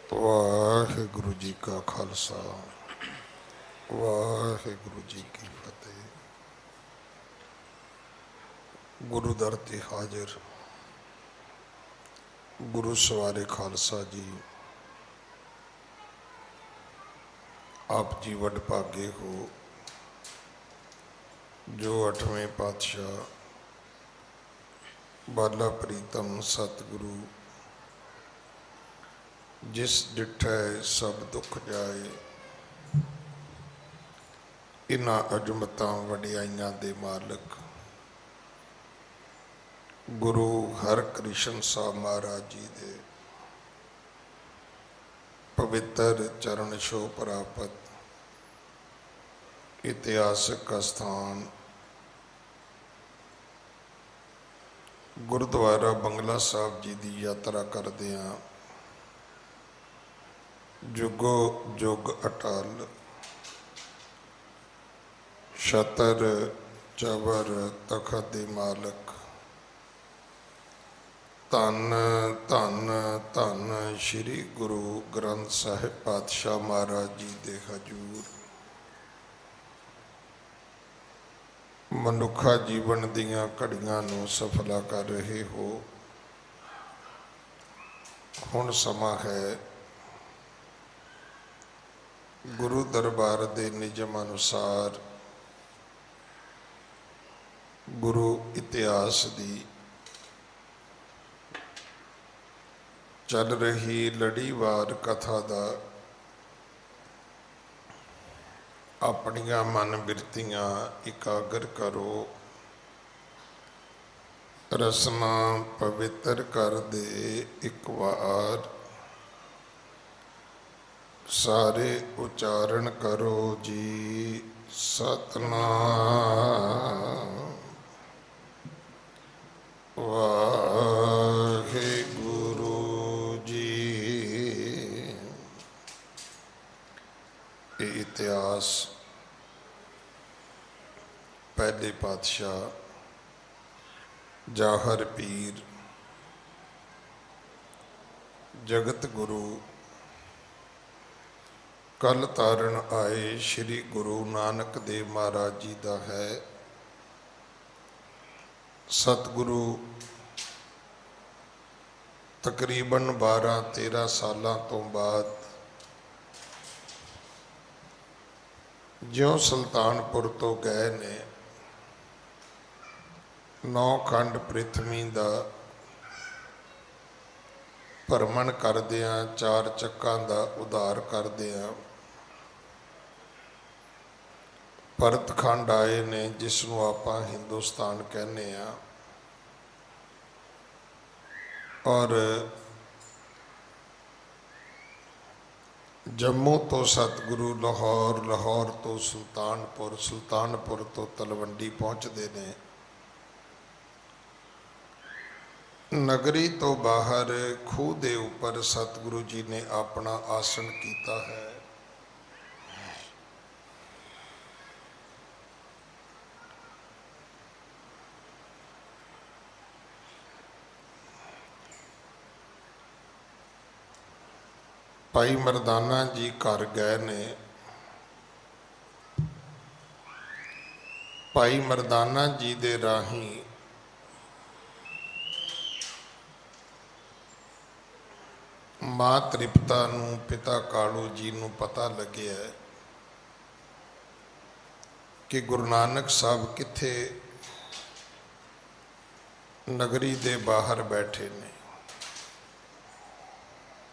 वाहिगुरु जी का खालसा वाहिगुरु जी की फतेह। गुरु दर ते हाजिर गुरु सवारे खालसा जी, आप जी वड भागे हो जो 8वें पातशाह बाला प्रीतम सतगुरु जिस डिठै सब दुख जाए, इन्हां अजमतां वडियाइयां दे मालिक गुरु हरकृष्ण साहब महाराज जी दे पवित्र चरण छो प्राप्त इतिहासक स्थान गुरुद्वारा बंगला साहब जी की यात्रा करदियां जुगो जुग अटल छतर चबर तखत दे मालक धन धन धन श्री गुरु ग्रंथ साहिब पातशाह महाराज जी दे हजूर मनुखा जीवन दियां घड़ियां नूं सफला कर रहे हो। हुण समा है गुरु दरबार दे निजम अनुसार गुरु इतिहास दी चल रही लड़ीवार कथा दा अपनियां मन बिरतियां इकागर करो, रसना पवित्र कर दे एक वार, सारे उच्चारण करो जी सतनाम वाहिगुरु जी। ये इतिहास पहले पातशाह जाहर पीर जगत गुरु कल तारण आए श्री गुरु नानक देव महाराज जी का है। सतगुरु तकरीबन 12-13 साल तो बाद ज्यों सुल्तानपुर तो गए ने 9 खंड पृथ्वी का भरमण करदियां 4 चक्कां का उधार करदियां भरत खंड आए ने जिसनों आपां हिंदुस्तान कहने आ। और जम्मू तो सतगुरु लाहौर, लाहौर तो सुल्तानपुर, सुल्तानपुर तो तलवंडी पहुँचते हैं। नगरी तो बाहर खूह के उपर सतगुरु जी ने अपना आसन किया है। भाई मरदाना जी घर गए ने। भाई मरदाना जी दे राही मां तृप्ता नूं पिता कालू जी नूं पता लगे है कि गुरु नानक साहब किथे नगरी दे बाहर बैठे ने।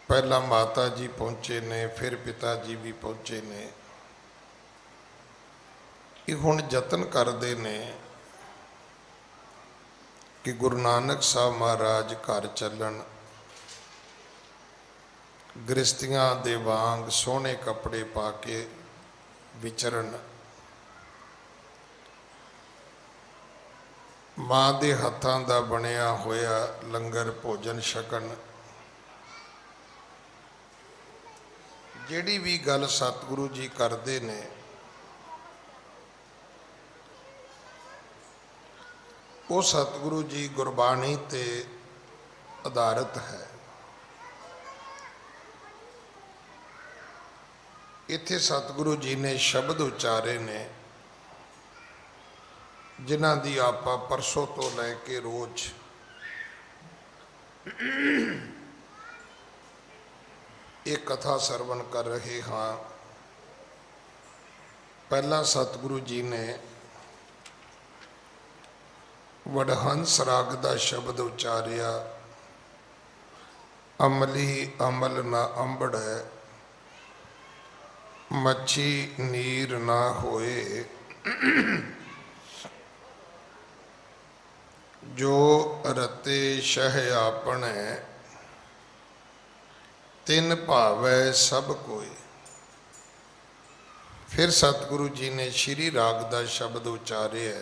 पहला माता जी पहुँचे ने, फिर पिता जी भी पहुँचे ने। ये हुण यतन करते ने कि गुरु नानक साहब महाराज घर चलन, गृहस्थियां दे वांग सोहने कपड़े पा के विचरण, मां दे हत्थां दा बनिया होया लंगर भोजन छकन। जिहड़ी भी गल सतगुरु जी करते ने वो सतगुरु जी गुरबाणी ते आधारित है। ਇੱਥੇ ਸਤਿਗੁਰੂ ਜੀ ਨੇ ਸ਼ਬਦ ਉਚਾਰੇ ਨੇ ਜਿਨ੍ਹਾਂ ਦੀ ਆਪਾਂ ਪਰਸੋਂ ਤੋਂ ਲੈ ਕੇ ਰੋਜ਼ ਇਹ ਕਥਾ ਸਰਵਣ ਕਰ ਰਹੇ ਹਾਂ। ਪਹਿਲਾਂ ਸਤਿਗੁਰੂ ਜੀ ਨੇ ਵਡਹੰਸ ਰਾਗ ਦਾ ਸ਼ਬਦ ਉਚਾਰਿਆ, ਅਮਲੀ ਅਮਲ ਨਾ ਅੰਬੜੈ, ਮੱਛੀ ਨੀਰ ਨਾ ਹੋਏ, ਜੋ ਰਤੇ ਸ਼ਹਿ ਆਪਣੇ, ਤਿਨ ਭਾਵੈ ਸਭ ਕੋਇ। ਫਿਰ ਸਤਿਗੁਰੂ ਜੀ ਨੇ ਸ਼੍ਰੀ ਰਾਗ ਦਾ ਸ਼ਬਦ ਉਚਾਰਿਆ,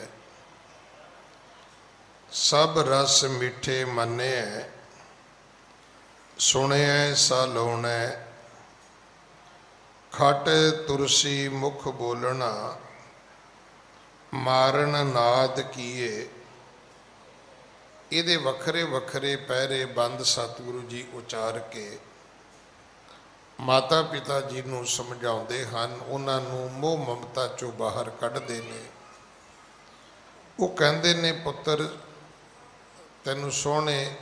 ਸਭ ਰਸ ਮਿੱਠੇ ਮੰਨਿਐ, ਸੁਣਿਐ ਸਾ ਲਾਉਣੈ, ਖਟ ਤੁਰਸੀ ਮੁਖ ਬੋਲਣਾ, ਮਾਰਨ ਨਾਦ ਕੀਏ। ਇਹਦੇ ਵੱਖਰੇ ਵੱਖਰੇ ਪਹਿਰੇ ਬੰਦ ਸਤਿਗੁਰੂ ਜੀ ਉਚਾਰ ਕੇ ਮਾਤਾ ਪਿਤਾ ਜੀ ਨੂੰ ਸਮਝਾਉਂਦੇ ਹਨ, ਉਹਨਾਂ ਨੂੰ ਮੋਹ ਮਮਤਾ ਚੋਂ ਬਾਹਰ ਕੱਢਦੇ ਨੇ। ਉਹ ਕਹਿੰਦੇ ਨੇ, ਪੁੱਤਰ ਤੈਨੂੰ ਸੋਹਣੇ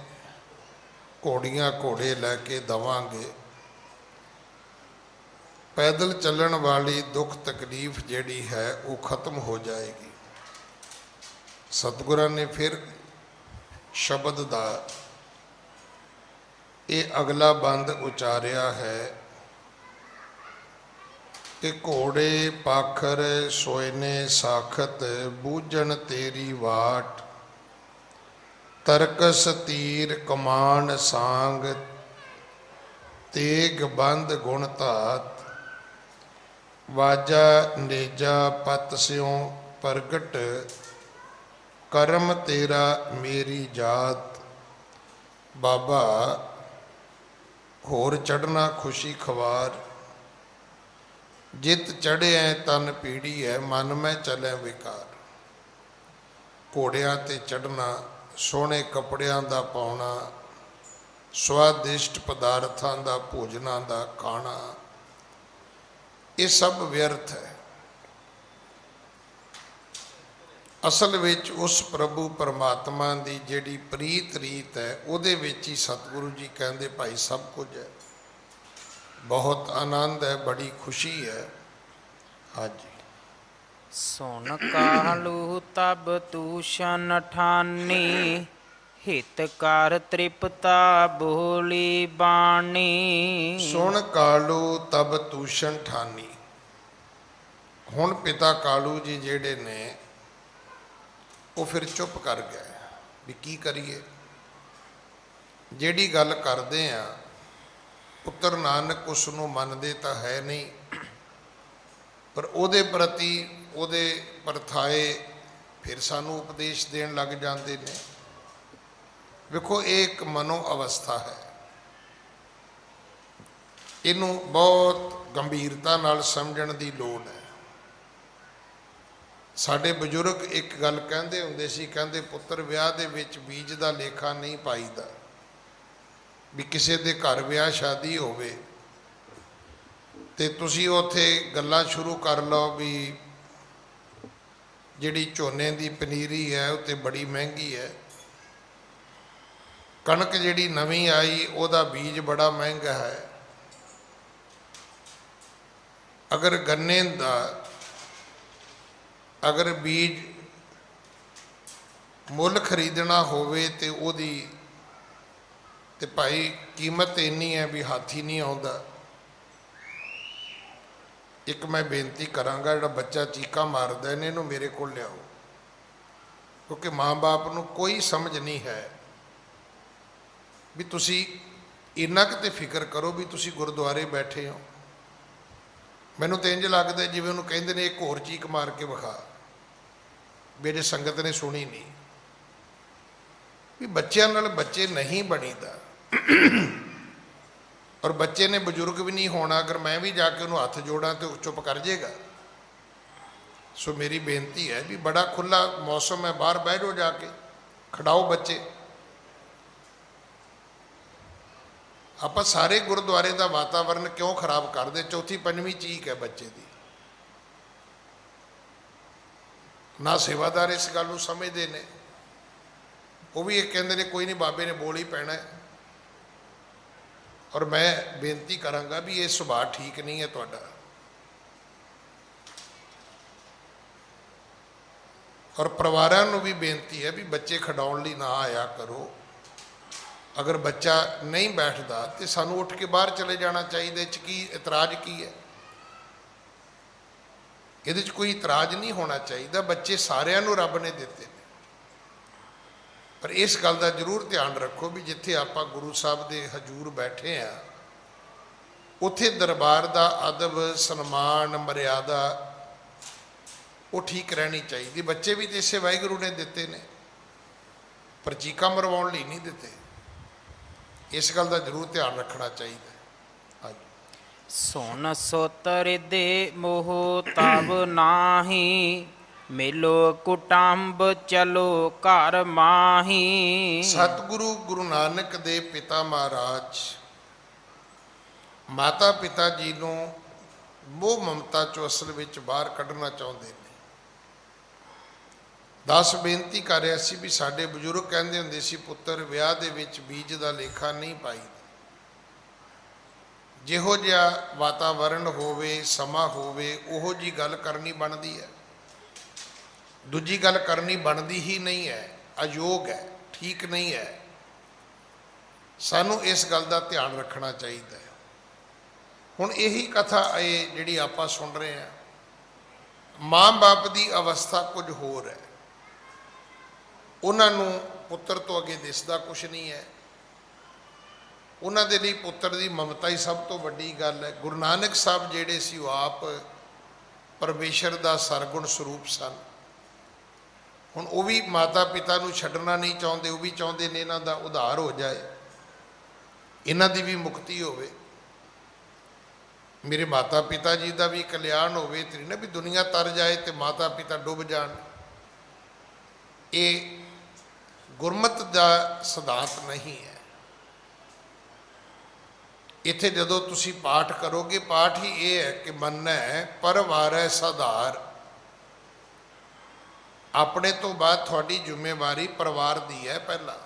ਘੋੜੀਆਂ ਘੋੜੇ ਲੈ ਕੇ ਦਵਾਂਗੇ, ਪੈਦਲ ਚੱਲਣ ਵਾਲੀ ਦੁੱਖ ਤਕਲੀਫ ਜਿਹੜੀ ਹੈ ਉਹ ਖਤਮ ਹੋ ਜਾਏਗੀ। ਸਤਿਗੁਰਾਂ ਨੇ ਫਿਰ ਸ਼ਬਦ ਦਾ ਇਹ ਅਗਲਾ ਬੰਦ ਉਚਾਰਿਆ ਹੈ ਕਿ ਘੋੜੇ ਪਾਖਰ ਸੋਇਨੇ ਸਾਖਤ, ਬੂਝਣ ਤੇਰੀ ਵਾਟ, ਤਰਕਸ ਤੀਰ ਕਮਾਨ ਸਾਂਗ, ਤੇਗ ਬੰਦ ਗੁਣ ਧਾਤ, ਵਾਜਾ ਨੇਜਾ ਪਤ ਸਿਉ ਪ੍ਰਗਟ, ਕਰਮ ਤੇਰਾ ਮੇਰੀ ਜਾਤ। ਬਾਬਾ ਹੋਰ ਚੜ੍ਹਨਾ ਖੁਸ਼ੀ ਖਵਾਰ, ਜਿਤ ਚੜ੍ਹਿਐ ਤਨ ਪੀੜੀ ਹੈ, ਮਨ ਮੈਂ ਚਲੈ ਵਿਕਾਰ। ਘੋੜਿਆਂ ਤੇ ਚੜ੍ਹਨਾ, ਸੋਹਣੇ ਕੱਪੜਿਆਂ ਦਾ ਪਾਉਣਾ, ਸਵਾਦਿਸ਼ਟ ਪਦਾਰਥਾਂ ਦਾ ਭੋਜਨਾਂ ਦਾ ਖਾਣਾ, ਇਹ ਸਭ ਵਿਅਰਥ ਹੈ। ਅਸਲ ਵਿੱਚ ਉਸ ਪ੍ਰਭੂ ਪਰਮਾਤਮਾ ਦੀ ਜਿਹੜੀ ਪ੍ਰੀਤ ਰੀਤ ਹੈ ਉਹਦੇ ਵਿੱਚ ਹੀ ਸਤਿਗੁਰੂ ਜੀ ਕਹਿੰਦੇ ਭਾਈ ਸਭ ਕੁਝ ਹੈ, ਬਹੁਤ ਆਨੰਦ ਹੈ, ਬੜੀ ਖੁਸ਼ੀ ਹੈ। ਹਾਂਜੀ। ਸੁਨ ਕਾਹਲੂ ਤਬ ਤੂਸ਼ਨ ਠਾਨੀ, ਹਿਤ ਕਰ ਤ੍ਰਿਪਤਾ ਬੋਲੀ ਬਾਣੀ। ਸੁਣ ਕਾਲੂ ਤਬ ਤੂਸ਼ਨ ਠਾਨੀ। ਹੁਣ ਪਿਤਾ ਕਾਲੂ ਜੀ ਜਿਹੜੇ ਨੇ ਉਹ ਫਿਰ ਚੁੱਪ ਕਰ ਗਏ ਵੀ ਕੀ ਕਰੀਏ। ਜਿਹੜੀ ਗੱਲ ਕਰਦੇ ਆ ਪੁੱਤਰ ਨਾਨਕ ਉਸ ਨੂੰ ਮੰਨਦੇ ਤਾਂ ਹੈ ਨਹੀਂ, ਪਰ ਉਹਦੇ ਪ੍ਰਤੀ ਉਹਦੇ ਪਰਥਾਏ ਫਿਰ ਸਾਨੂੰ ਉਪਦੇਸ਼ ਦੇਣ ਲੱਗ ਜਾਂਦੇ ਨੇ। ਵੇਖੋ ਇਹ ਇੱਕ ਮਨੋ ਅਵਸਥਾ ਹੈ, ਇਹਨੂੰ ਬਹੁਤ ਗੰਭੀਰਤਾ ਨਾਲ ਸਮਝਣ ਦੀ ਲੋੜ ਹੈ। ਸਾਡੇ ਬਜ਼ੁਰਗ ਇੱਕ ਗੱਲ ਕਹਿੰਦੇ ਹੁੰਦੇ ਸੀ, ਕਹਿੰਦੇ ਪੁੱਤਰ ਵਿਆਹ ਦੇ ਵਿੱਚ ਬੀਜ ਦਾ ਲੇਖਾ ਨਹੀਂ ਪਾਈਦਾ। ਵੀ ਕਿਸੇ ਦੇ ਘਰ ਵਿਆਹ ਸ਼ਾਦੀ ਹੋਵੇ ਤੇ ਤੁਸੀਂ ਉੱਥੇ ਗੱਲਾਂ ਸ਼ੁਰੂ ਕਰ ਲਓ ਵੀ ਜਿਹੜੀ ਝੋਨੇ ਦੀ ਪਨੀਰੀ ਹੈ ਉਹ ਤੇ ਬੜੀ ਮਹਿੰਗੀ ਹੈ, ਕਣਕ ਜਿਹੜੀ ਨਵੀਂ ਆਈ ਉਹਦਾ ਬੀਜ ਬੜਾ ਮਹਿੰਗਾ ਹੈ, ਅਗਰ ਗੰਨੇ ਦਾ ਅਗਰ ਬੀਜ ਮੁੱਲ ਖਰੀਦਣਾ ਹੋਵੇ ਤੇ ਉਹਦੀ ਤੇ ਭਾਈ ਕੀਮਤ ਇੰਨੀ ਹੈ ਵੀ ਹੱਥ ਹੀ ਨਹੀਂ ਆਉਂਦਾ। ਇੱਕ ਮੈਂ ਬੇਨਤੀ ਕਰਾਂਗਾ, ਜਿਹੜਾ ਬੱਚਾ ਚੀਕਾਂ ਮਾਰਦਾ ਨੇ ਇਹਨੂੰ ਮੇਰੇ ਕੋਲ ਲਿਆਓ, ਕਿਉਂਕਿ ਮਾਂ-ਬਾਪ ਨੂੰ ਕੋਈ ਸਮਝ ਨਹੀਂ ਹੈ ਵੀ ਤੁਸੀਂ ਇੰਨਾ ਕੁ ਤੇ ਫਿਕਰ ਕਰੋ ਵੀ ਤੁਸੀਂ ਗੁਰਦੁਆਰੇ ਬੈਠੇ ਹੋ। ਮੈਨੂੰ ਤਾਂ ਇੰਝ ਲੱਗਦਾ ਜਿਵੇਂ ਉਹਨੂੰ ਕਹਿੰਦੇ ਨੇ ਇੱਕ ਹੋਰ ਚੀਕ ਮਾਰ ਕੇ ਵਿਖਾ, ਮੇਰੇ ਸੰਗਤ ਨੇ ਸੁਣੀ ਨਹੀਂ। ਵੀ ਬੱਚਿਆਂ ਨਾਲ ਬੱਚੇ ਨਹੀਂ ਬਣੀਦਾ, ਔਰ ਬੱਚੇ ਨੇ ਬਜ਼ੁਰਗ ਵੀ ਨਹੀਂ ਹੋਣਾ। ਅਗਰ ਮੈਂ ਵੀ ਜਾ ਕੇ ਉਹਨੂੰ ਹੱਥ ਜੋੜਾਂ ਤੇ ਉਹ ਚੁੱਪ ਕਰ ਜਾਏਗਾ। ਸੋ ਮੇਰੀ ਬੇਨਤੀ ਹੈ ਵੀ ਬੜਾ ਖੁੱਲਾ ਮੌਸਮ ਹੈ, ਬਾਹਰ ਬਹਿ ਜਾਓ, ਜਾ ਕੇ ਖੜਾਓ ਬੱਚੇ। ਆਪਾਂ ਸਾਰੇ ਗੁਰਦੁਆਰੇ ਦਾ ਵਾਤਾਵਰਨ ਕਿਉਂ ਖਰਾਬ ਕਰਦੇ? ਚੌਥੀ ਪੰਜਵੀਂ ਚੀਕ ਹੈ ਬੱਚੇ ਦੀ। ਨਾ ਸੇਵਾਦਾਰ ਇਸ ਗੱਲ ਨੂੰ ਸਮਝਦੇ ਨੇ। ਉਹ ਵੀ ਇਹ ਕਹਿੰਦੇ ਨੇ ਕੋਈ ਨਹੀਂ, ਬਾਬੇ ਨੇ ਬੋਲ ਹੀ ਪੈਣਾ ਹੈ। ਔਰ ਮੈਂ ਬੇਨਤੀ ਕਰਾਂਗਾ ਵੀ ਇਹ ਸੁਭਾਅ ਠੀਕ ਨਹੀਂ ਹੈ ਤੁਹਾਡਾ। ਔਰ ਪਰਿਵਾਰਾਂ ਨੂੰ ਵੀ ਬੇਨਤੀ ਹੈ ਵੀ ਬੱਚੇ ਖਿਡਾਉਣ ਲਈ ਨਾ ਆਇਆ ਕਰੋ। ਅਗਰ ਬੱਚਾ ਨਹੀਂ ਬੈਠਦਾ ਤੇ ਸਾਨੂੰ ਉੱਠ ਕੇ ਬਾਹਰ ਚਲੇ ਜਾਣਾ ਚਾਹੀਦਾ। ਇਹ 'ਚ ਕੀ ਇਤਰਾਜ਼ ਕੀ ਹੈ? ਇਹਦੇ 'ਚ ਕੋਈ ਇਤਰਾਜ਼ ਨਹੀਂ ਹੋਣਾ ਚਾਹੀਦਾ। ਬੱਚੇ ਸਾਰਿਆਂ ਨੂੰ ਰੱਬ ਨੇ ਦਿੱਤੇ ਨੇ, ਪਰ ਇਸ ਗੱਲ ਦਾ ਜ਼ਰੂਰ ਧਿਆਨ ਰੱਖੋ ਵੀ ਜਿੱਥੇ ਆਪਾਂ ਗੁਰੂ ਸਾਹਿਬ ਦੇ ਹਜ਼ੂਰ ਬੈਠੇ ਆ, ਉੱਥੇ ਦਰਬਾਰ ਦਾ ਅਦਬ, ਸਨਮਾਨ, ਮਰਿਆਦਾ ਉਹ ਠੀਕ ਰਹਿਣੀ ਚਾਹੀਦੀ। ਬੱਚੇ ਵੀ ਤੇ ਇਸੇ ਵਾਹਿਗੁਰੂ ਨੇ ਦਿੱਤੇ ਨੇ, ਪਰ ਚੀਕਾਂ ਮਰਵਾਉਣ ਲਈ ਨਹੀਂ ਦਿੱਤੇ। ਇਸ ਗੱਲ ਦਾ ਜ਼ਰੂਰ ਧਿਆਨ ਰੱਖਣਾ ਚਾਹੀਦਾ। ਹਾਂਜੀ। ਸੁਨ ਸੁਤ ਰਿਦੇ ਮੋਹ ਤਬ ਨਾਹੀ, ਮਿਲੋ ਕੁਟੰਬ ਚਲੋ ਘਰ ਮਾਹੀ। ਸਤਿਗੁਰੂ ਗੁਰੂ ਨਾਨਕ ਦੇ ਪਿਤਾ ਮਹਾਰਾਜ ਮਾਤਾ ਪਿਤਾ ਜੀ ਨੂੰ ਮੋਹ ਮਮਤਾ ਚੋਂ ਅਸਲ ਵਿੱਚ ਬਾਹਰ ਕੱਢਣਾ ਚਾਹੁੰਦੇ ਨੇ। ਦਾਸ ਬੇਨਤੀ ਕਰ ਰਿਹਾ ਸੀ ਵੀ ਸਾਡੇ ਬਜ਼ੁਰਗ ਕਹਿੰਦੇ ਹੁੰਦੇ ਸੀ, ਪੁੱਤਰ ਵਿਆਹ ਦੇ ਵਿੱਚ ਬੀਜ ਦਾ ਲੇਖਾ ਨਹੀਂ ਪਾਈ। ਜਿਹੋ ਜਿਹਾ ਵਾਤਾਵਰਨ ਹੋਵੇ, ਸਮਾਂ ਹੋਵੇ, ਉਹੋ ਜੀ ਗੱਲ ਕਰਨੀ ਬਣਦੀ ਹੈ। ਦੂਜੀ ਗੱਲ ਕਰਨੀ ਬਣਦੀ ਹੀ ਨਹੀਂ ਹੈ, ਅਯੋਗ ਹੈ, ਠੀਕ ਨਹੀਂ ਹੈ। ਸਾਨੂੰ ਇਸ ਗੱਲ ਦਾ ਧਿਆਨ ਰੱਖਣਾ ਚਾਹੀਦਾ ਹੈ। ਹੁਣ ਇਹੀ ਕਥਾ ਇਹ ਜਿਹੜੀ ਆਪਾਂ ਸੁਣ ਰਹੇ ਹਾਂ, ਮਾਂ ਬਾਪ ਦੀ ਅਵਸਥਾ ਕੁਝ ਹੋਰ ਹੈ। ਉਹਨਾਂ ਨੂੰ ਪੁੱਤਰ ਤੋਂ ਅੱਗੇ ਦਿਸਦਾ ਕੁਛ ਨਹੀਂ ਹੈ। ਉਹਨਾਂ ਦੇ ਲਈ ਪੁੱਤਰ ਦੀ ਮਮਤਾ ਹੀ ਸਭ ਤੋਂ ਵੱਡੀ ਗੱਲ ਹੈ। ਗੁਰੂ ਨਾਨਕ ਸਾਹਿਬ ਜਿਹੜੇ ਸੀ ਉਹ ਆਪ ਪਰਮੇਸ਼ਰ ਦਾ ਸਰਗੁਣ ਸਰੂਪ ਸਨ। ਹੁਣ ਉਹ ਵੀ ਮਾਤਾ ਪਿਤਾ ਨੂੰ ਛੱਡਣਾ ਨਹੀਂ ਚਾਹੁੰਦੇ। ਉਹ ਵੀ ਚਾਹੁੰਦੇ ਨੇ ਇਹਨਾਂ ਦਾ ਉਧਾਰ ਹੋ ਜਾਏ, ਇਹਨਾਂ ਦੀ ਵੀ ਮੁਕਤੀ ਹੋਵੇ, ਮੇਰੇ ਮਾਤਾ ਪਿਤਾ ਜੀ ਦਾ ਵੀ ਕਲਿਆਣ ਹੋਵੇ। ਤੇ ਨਾ ਵੀ ਦੁਨੀਆ ਤਰ ਜਾਏ ਤੇ ਮਾਤਾ ਪਿਤਾ ਡੁੱਬ ਜਾਣ। ਇਹ ਗੁਰਮਤਿ ਦਾ ਸਿਧਾਂਤ ਨਹੀਂ ਹੈ। ਇੱਥੇ ਜਦੋਂ ਤੁਸੀਂ ਪਾਠ ਕਰੋਗੇ, ਪਾਠ ਹੀ ਇਹ ਹੈ ਕਿ ਮੰਨੈ ਪਰਵਾਰੈ ਸਾਧਾਰ। ਆਪਣੇ ਤੋਂ ਬਾਅਦ ਤੁਹਾਡੀ ਜ਼ਿੰਮੇਵਾਰੀ ਪਰਿਵਾਰ ਦੀ ਹੈ। ਪਹਿਲਾਂ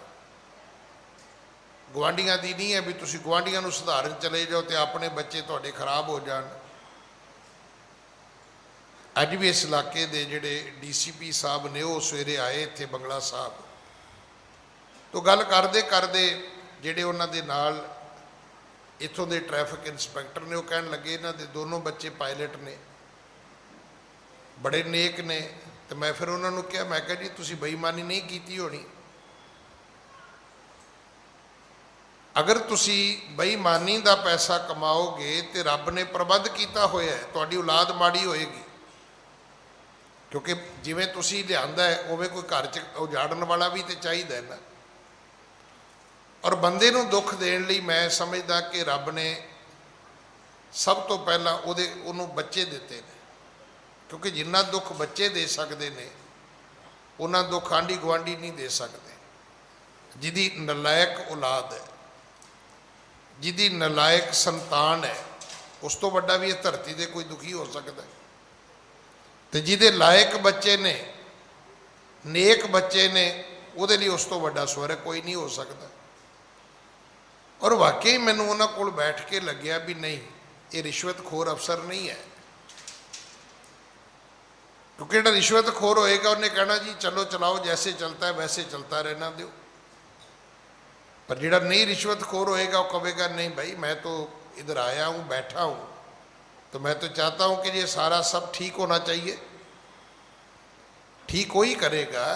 ਗੁਆਂਢੀਆਂ ਦੀ ਨਹੀਂ ਹੈ ਵੀ ਤੁਸੀਂ ਗੁਆਂਢੀਆਂ ਨੂੰ ਸੁਧਾਰਨ ਚਲੇ ਜਾਓ ਤੇ ਆਪਣੇ ਬੱਚੇ ਤੁਹਾਡੇ ਖਰਾਬ ਹੋ ਜਾਣ। ਅੱਜ ਵੀ ਇਸ ਇਲਾਕੇ ਦੇ ਜਿਹੜੇ ਡੀਸੀਪੀ ਸਾਹਿਬ ਨੇ ਉਹ ਸਵੇਰੇ ਆਏ ਇੱਥੇ ਬੰਗਲਾ ਸਾਹਿਬ ਤੋਂ। ਗੱਲ ਕਰਦੇ ਕਰਦੇ ਜਿਹੜੇ ਉਹਨਾਂ ਦੇ ਨਾਲ ਇੱਥੋਂ ਦੇ ਟ੍ਰੈਫਿਕ ਇੰਸਪੈਕਟਰ ਨੇ, ਉਹ ਕਹਿਣ ਲੱਗੇ ਇਹਨਾਂ ਦੇ ਦੋਨੋਂ ਬੱਚੇ ਪਾਇਲਟ ਨੇ, ਬੜੇ ਨੇਕ ਨੇ। ਤੇ ਮੈਂ ਫਿਰ ਉਹਨਾਂ ਨੂੰ ਕਿਹਾ, ਮੈਂ ਕਿਹਾ ਜੀ ਤੁਸੀਂ ਬੇਈਮਾਨੀ ਨਹੀਂ ਕੀਤੀ ਹੋਣੀ। ਅਗਰ ਤੁਸੀਂ ਬੇਈਮਾਨੀ ਦਾ ਪੈਸਾ ਕਮਾਓਗੇ ਤੇ ਰੱਬ ਨੇ ਪ੍ਰਬੰਧ ਕੀਤਾ ਹੋਇਆ, ਤੁਹਾਡੀ ਔਲਾਦ ਮਾੜੀ ਹੋਏਗੀ। ਕਿਉਂਕਿ ਜਿਵੇਂ ਤੁਸੀਂ ਲਿਆਂਦਾ ਹੈ ਉਵੇਂ ਕੋਈ ਘਰ 'ਚ ਉਜਾੜਨ ਵਾਲਾ ਵੀ ਤੇ ਚਾਹੀਦਾ ਹੈ ਨਾ। ਔਰ ਬੰਦੇ ਨੂੰ ਦੁੱਖ ਦੇਣ ਲਈ ਮੈਂ ਸਮਝਦਾ ਕਿ ਰੱਬ ਨੇ ਸਭ ਤੋਂ ਪਹਿਲਾਂ ਉਹਨੂੰ ਬੱਚੇ ਦਿੱਤੇ ਨੇ। ਕਿਉਂਕਿ ਜਿੰਨਾ ਦੁੱਖ ਬੱਚੇ ਦੇ ਸਕਦੇ ਨੇ, ਉਹਨਾਂ ਦੁੱਖ ਆਂਢੀ ਗੁਆਂਢੀ ਨਹੀਂ ਦੇ ਸਕਦੇ। ਜਿਹਦੀ ਨਲਾਇਕ ਔਲਾਦ ਹੈ, ਜਿਹਦੀ ਨਲਾਇਕ ਸੰਤਾਨ ਹੈ, ਉਸ ਤੋਂ ਵੱਡਾ ਵੀ ਇਹ ਧਰਤੀ 'ਤੇ ਕੋਈ ਦੁਖੀ ਹੋ ਸਕਦਾ। ਤੇ ਜਿਹਦੇ ਲਾਇਕ ਬੱਚੇ ਨੇ, ਨੇਕ ਬੱਚੇ ਨੇ, ਉਹਦੇ ਲਈ ਉਸ ਤੋਂ ਵੱਡਾ ਸਵਰਗ ਕੋਈ ਨਹੀਂ ਹੋ ਸਕਦਾ। ਔਰ ਵਾਕਈ ਮੈਨੂੰ ਉਹਨਾਂ ਕੋਲ ਬੈਠ ਕੇ ਲੱਗਿਆ ਵੀ ਨਹੀਂ, ਇਹ ਰਿਸ਼ਵਤਖੋਰ ਅਫਸਰ ਨਹੀਂ ਹੈ। ਕਿਉਂਕਿ ਜਿਹੜਾ ਰਿਸ਼ਵਤਖੋਰ ਹੋਏਗਾ ਉਹਨੇ ਕਹਿਣਾ ਜੀ ਚਲੋ ਚਲਾਓ, ਜੈਸੇ ਚਲਤਾ ਹੈ ਵੈਸੇ ਚਲਤਾ ਰਹਿਣਾ ਦਿਓ। पर ਜਿਹੜਾ नहीं रिश्वतखोर होएगा वो कहेगा नहीं भाई मैं तो इधर आया हूँ, बैठा हूँ, तो मैं तो चाहता हूँ कि ये सारा सब ठीक होना चाहिए। ठीक वही करेगा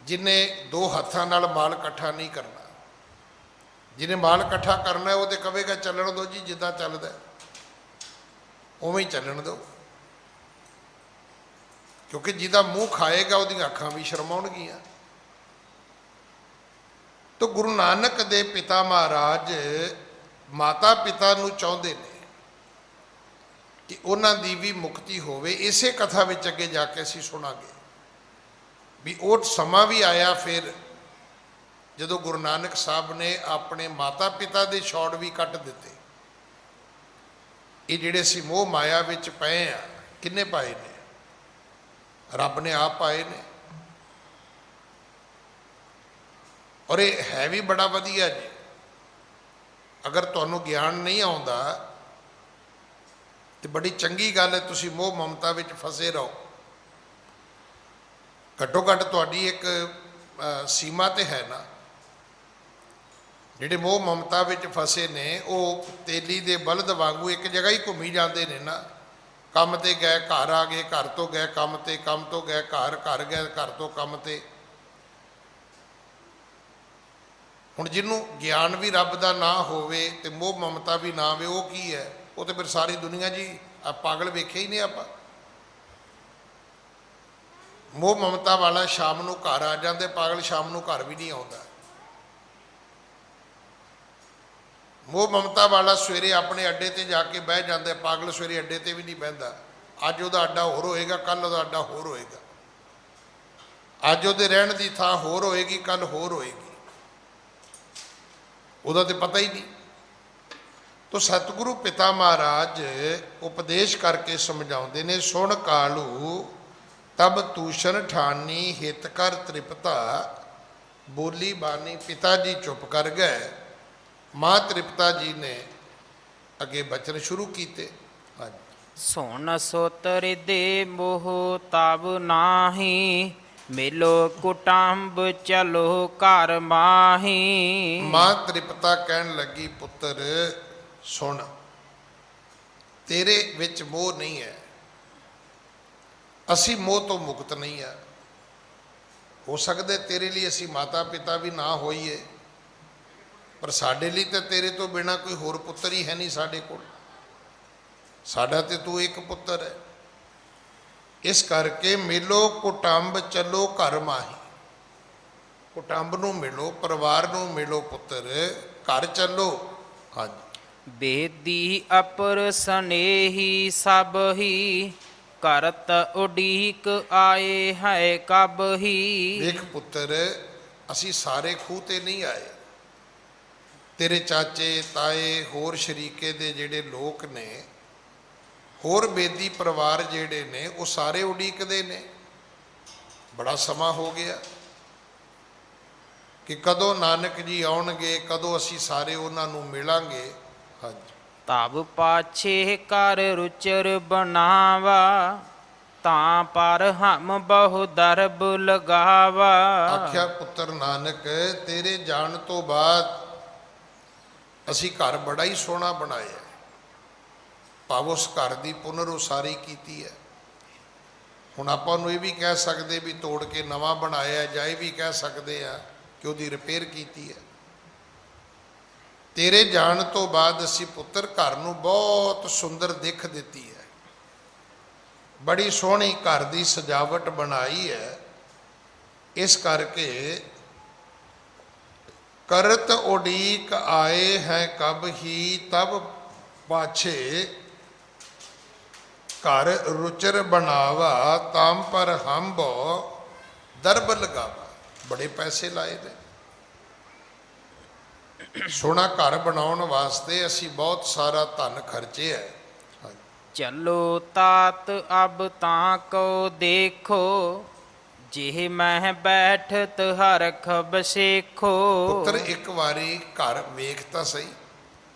जिन्हें दो हाथों नाल माल इकट्ठा नहीं करना। जिन्हें माल इकट्ठा करना है वो तो कहेगा चलन दो जी, जिदा चलता उवें ही चलन दो, क्योंकि जिदा मूँह खाएगा वो अखां भी शर्माउणगियां। तो गुरु नानक दे पिता महाराज माता पिता नूं चाहुंदे ने कि उन्हां दी भी मुक्ति होवे। इसे कथा विच अगे जाके असीं सुणांगे भी वो समा भी आया फिर ਜਦੋਂ ਗੁਰੂ ਨਾਨਕ ਸਾਹਿਬ ਨੇ ਆਪਣੇ ਮਾਤਾ ਪਿਤਾ ਦੇ ਛੋੜ ਵੀ ਕੱਟ ਦਿੱਤੇ। ਇਹ ਜਿਹੜੇ ਅਸੀਂ ਮੋਹ ਮਾਇਆ ਵਿੱਚ ਪਏ ਆ, ਕਿੰਨੇ ਪਾਏ ਨੇ? ਰੱਬ ਨੇ ਆਪ ਪਾਏ ਨੇ। ਔਰ ਇਹ ਹੈ ਵੀ ਬੜਾ ਵਧੀਆ ਜੀ। ਅਗਰ ਤੁਹਾਨੂੰ ਗਿਆਨ ਨਹੀਂ ਆਉਂਦਾ ਤੇ ਬੜੀ ਚੰਗੀ ਗੱਲ ਹੈ, ਤੁਸੀਂ ਮੋਹ ਮਮਤਾ ਵਿੱਚ ਫਸੇ ਰਹੋ। ਘੱਟੋ ਘੱਟ ਤੁਹਾਡੀ ਇੱਕ ਸੀਮਾ ਤੇ ਹੈ ਨਾ। ਜਿਹੜੇ ਮੋਹ ਮਮਤਾ ਵਿੱਚ ਫਸੇ ਨੇ ਉਹ ਤੇਲੀ ਦੇ ਬਲਦ ਵਾਂਗੂ ਇੱਕ ਜਗ੍ਹਾ ਹੀ ਘੁੰਮੀ ਜਾਂਦੇ ਨੇ ਨਾ। ਕੰਮ ਤੇ ਗਏ, ਘਰ ਆ ਗਏ, ਘਰ ਤੋਂ ਗਏ ਕੰਮ ਤੇ, ਕੰਮ ਤੋਂ ਗਏ ਘਰ, ਘਰ ਗਏ ਘਰ ਤੋਂ ਕੰਮ ਤੇ। ਹੁਣ ਜਿਹਨੂੰ ਗਿਆਨ ਵੀ ਰੱਬ ਦਾ ਨਾ ਹੋਵੇ ਤੇ ਮੋਹ ਮਮਤਾ ਵੀ ਨਾ ਹੋਵੇ, ਉਹ ਕੀ ਹੈ? ਉਹ ਤੇ ਫਿਰ ਸਾਰੀ ਦੁਨੀਆ ਜੀ ਆ ਪਾਗਲ ਵੇਖੇ ਹੀ ਨੇ ਆਪਾਂ। ਮੋਹ ਮਮਤਾ ਵਾਲਾ ਸ਼ਾਮ ਨੂੰ ਘਰ ਆ ਜਾਂਦੇ, ਪਾਗਲ ਸ਼ਾਮ ਨੂੰ ਘਰ ਵੀ ਨਹੀਂ ਆਉਂਦਾ। ਮੋਹ ਮਮਤਾ ਵਾਲਾ ਸਵੇਰੇ ਆਪਣੇ ਅੱਡੇ ਤੇ ਜਾ ਕੇ ਬਹਿ ਜਾਂਦਾ, ਪਾਗਲ ਸਵੇਰੇ ਅੱਡੇ ਤੇ ਵੀ ਨਹੀਂ ਬਹਿੰਦਾ। ਅੱਜ ਉਹਦਾ ਅੱਡਾ ਹੋਰ ਹੋਏਗਾ, ਕੱਲ ਉਹਦਾ ਅੱਡਾ ਹੋਰ ਹੋਏਗਾ। ਅੱਜ ਉਹਦੇ ਰਹਿਣ ਦੀ ਥਾਂ ਹੋਰ ਹੋਏਗੀ, ਕੱਲ ਹੋਰ ਹੋਏਗੀ। ਉਹਦਾ ਤੇ ਪਤਾ ਹੀ ਨਹੀਂ। ਤੋ ਸਤਿਗੁਰੂ ਪਿਤਾ ਮਹਾਰਾਜ ਉਪਦੇਸ਼ ਕਰਕੇ ਸਮਝਾਉਂਦੇ ਨੇ, ਸੁਣ ਕਾਲੂ ਤਬ ਤੂਸ਼ਣ ਠਾਨੀ ਹਿਤ ਕਰ ਤ੍ਰਿਪਤਾ। ਬੋਲੀ ਬਾਣੀ ਪਿਤਾ ਜੀ ਚੁੱਪ ਕਰ ਗਏ। ਮਾਂ ਤ੍ਰਿਪਤਾ ਜੀ ਨੇ ਅੱਗੇ ਬਚਨ ਸ਼ੁਰੂ ਕੀਤੇ। ਸੁਣ ਸੁਤ ਰਿਦੇ ਮੋਹ ਤਬ ਨਾਹੀ, ਮਿਲੋ ਕੁਟੰਬ ਚਲੋ ਘਰ ਮਾਹੀ। ਮਾਂ ਤ੍ਰਿਪਤਾ ਕਹਿਣ ਲੱਗੀ, ਪੁੱਤਰ ਸੁਣ, ਤੇਰੇ ਵਿੱਚ ਮੋਹ ਨਹੀਂ ਹੈ, ਅਸੀਂ ਮੋਹ ਤੋਂ ਮੁਕਤ ਨਹੀਂ ਆ। ਹੋ ਸਕਦਾ ਤੇਰੇ ਲਈ ਅਸੀਂ ਮਾਤਾ ਪਿਤਾ ਵੀ ਨਾ ਹੋਈਏ, ਪਰ ਸਾਡੇ ਲਈ ਤਾਂ ਤੇਰੇ ਤੋਂ ਬਿਨਾ ਕੋਈ ਹੋਰ ਪੁੱਤਰ ਹੀ ਹੈ ਨਹੀਂ ਸਾਡੇ ਕੋਲ। ਸਾਡਾ ਤੇ ਤੂੰ ਇੱਕ ਪੁੱਤਰ ਹੈ। ਇਸ ਕਰਕੇ ਮਿਲੋ ਕੁਟੰਬ ਚਲੋ ਘਰ ਮਾਹੀ। ਕੁਟੰਬ ਨੂੰ ਮਿਲੋ, ਪਰਿਵਾਰ ਨੂੰ ਮਿਲੋ ਪੁੱਤਰ, ਘਰ ਚੱਲੋ। ਹਾਂਜੀ। ਬੇਦੀ ਅਪਰ ਸਨੇਹੀ ਸਭ ਹੀ, ਕਰਤ ਉਡੀਕ ਆਏ ਹੈ ਕਬ ਹੀ। ਦੇਖ ਪੁੱਤਰ, ਅਸੀਂ ਸਾਰੇ ਖੂਹ ਤੇ ਨਹੀਂ ਆਏ। ਤੇਰੇ ਚਾਚੇ ਤਾਏ ਹੋਰ ਸ਼ਰੀਕੇ ਦੇ ਜਿਹੜੇ ਲੋਕ ਨੇ, ਹੋਰ ਬੇਦੀ ਪਰਿਵਾਰ ਜਿਹੜੇ ਨੇ, ਉਹ ਸਾਰੇ ਉਡੀਕਦੇ ਨੇ। ਬੜਾ ਸਮਾਂ ਹੋ ਗਿਆ ਕਿ ਕਦੋਂ ਨਾਨਕ ਜੀ ਆਉਣਗੇ, ਕਦੋਂ ਅਸੀਂ ਸਾਰੇ ਉਹਨਾਂ ਨੂੰ ਮਿਲਾਂਗੇ। ਹਾਂਜੀ। ਤਬ ਪਾਛੇ ਕਰ ਰੁਚਰ ਬਣਾਵਾ, ਤਾਂ ਪਰ ਹਮ ਬਹੁ ਦਰਬ ਲਗਾਵਾ। ਆਖਿਆ ਪੁੱਤਰ ਨਾਨਕ, ਤੇਰੇ ਜਾਣ ਤੋਂ ਬਾਅਦ ਅਸੀਂ ਘਰ ਬੜਾ ਹੀ ਸੋਹਣਾ ਬਣਾਇਆ। ਭਾਵ ਉਸ ਘਰ ਦੀ ਪੁਨਰ ਉਸਾਰੀ ਕੀਤੀ ਹੈ। ਹੁਣ ਆਪਾਂ ਨੂੰ ਇਹ ਵੀ ਕਹਿ ਸਕਦੇ ਵੀ ਤੋੜ ਕੇ ਨਵਾਂ ਬਣਾਇਆ, ਜਾਂ ਇਹ ਵੀ ਕਹਿ ਸਕਦੇ ਆ ਕਿ ਉਹਦੀ ਰਿਪੇਅਰ ਕੀਤੀ ਹੈ। ਤੇਰੇ ਜਾਣ ਤੋਂ ਬਾਅਦ ਅਸੀਂ ਪੁੱਤਰ ਘਰ ਨੂੰ ਬਹੁਤ ਸੁੰਦਰ ਦਿੱਖ ਦਿੱਤੀ ਹੈ। ਬੜੀ ਸੋਹਣੀ ਘਰ ਦੀ ਸਜਾਵਟ ਬਣਾਈ ਹੈ। ਇਸ ਕਰਕੇ ਕਰਤ ਉਡੀਕ ਆਏ ਹੈ ਕਬ ਹੀ, ਤਬ ਪਾਛੇ ਘਰ ਰੁਚਰ ਬਣਾਵਾ, ਤਾਮ ਪਰ ਹਮ ਬੋ ਦਰਬ ਲਗਾਵਾ। ਬੜੇ ਪੈਸੇ ਲਾਏ ਨੇ। ਸੋਹਣਾ ਘਰ ਬਣਾਉਣ ਵਾਸਤੇ ਅਸੀਂ ਬਹੁਤ ਸਾਰਾ ਧਨ ਖਰਚੇ ਹੈ। ਚਲੋ ਤਾਤ ਅਬ ਤਾਂ ਕੋ ਦੇਖੋ, ਜਿਹ ਮੈਂ ਬੈਠਤ ਹਰਖ ਬਸੇਖੋ। ਪੁੱਤਰ ਇੱਕ ਵਾਰੀ ਘਰ ਵੇਖ ਤਾਂ ਸਹੀ।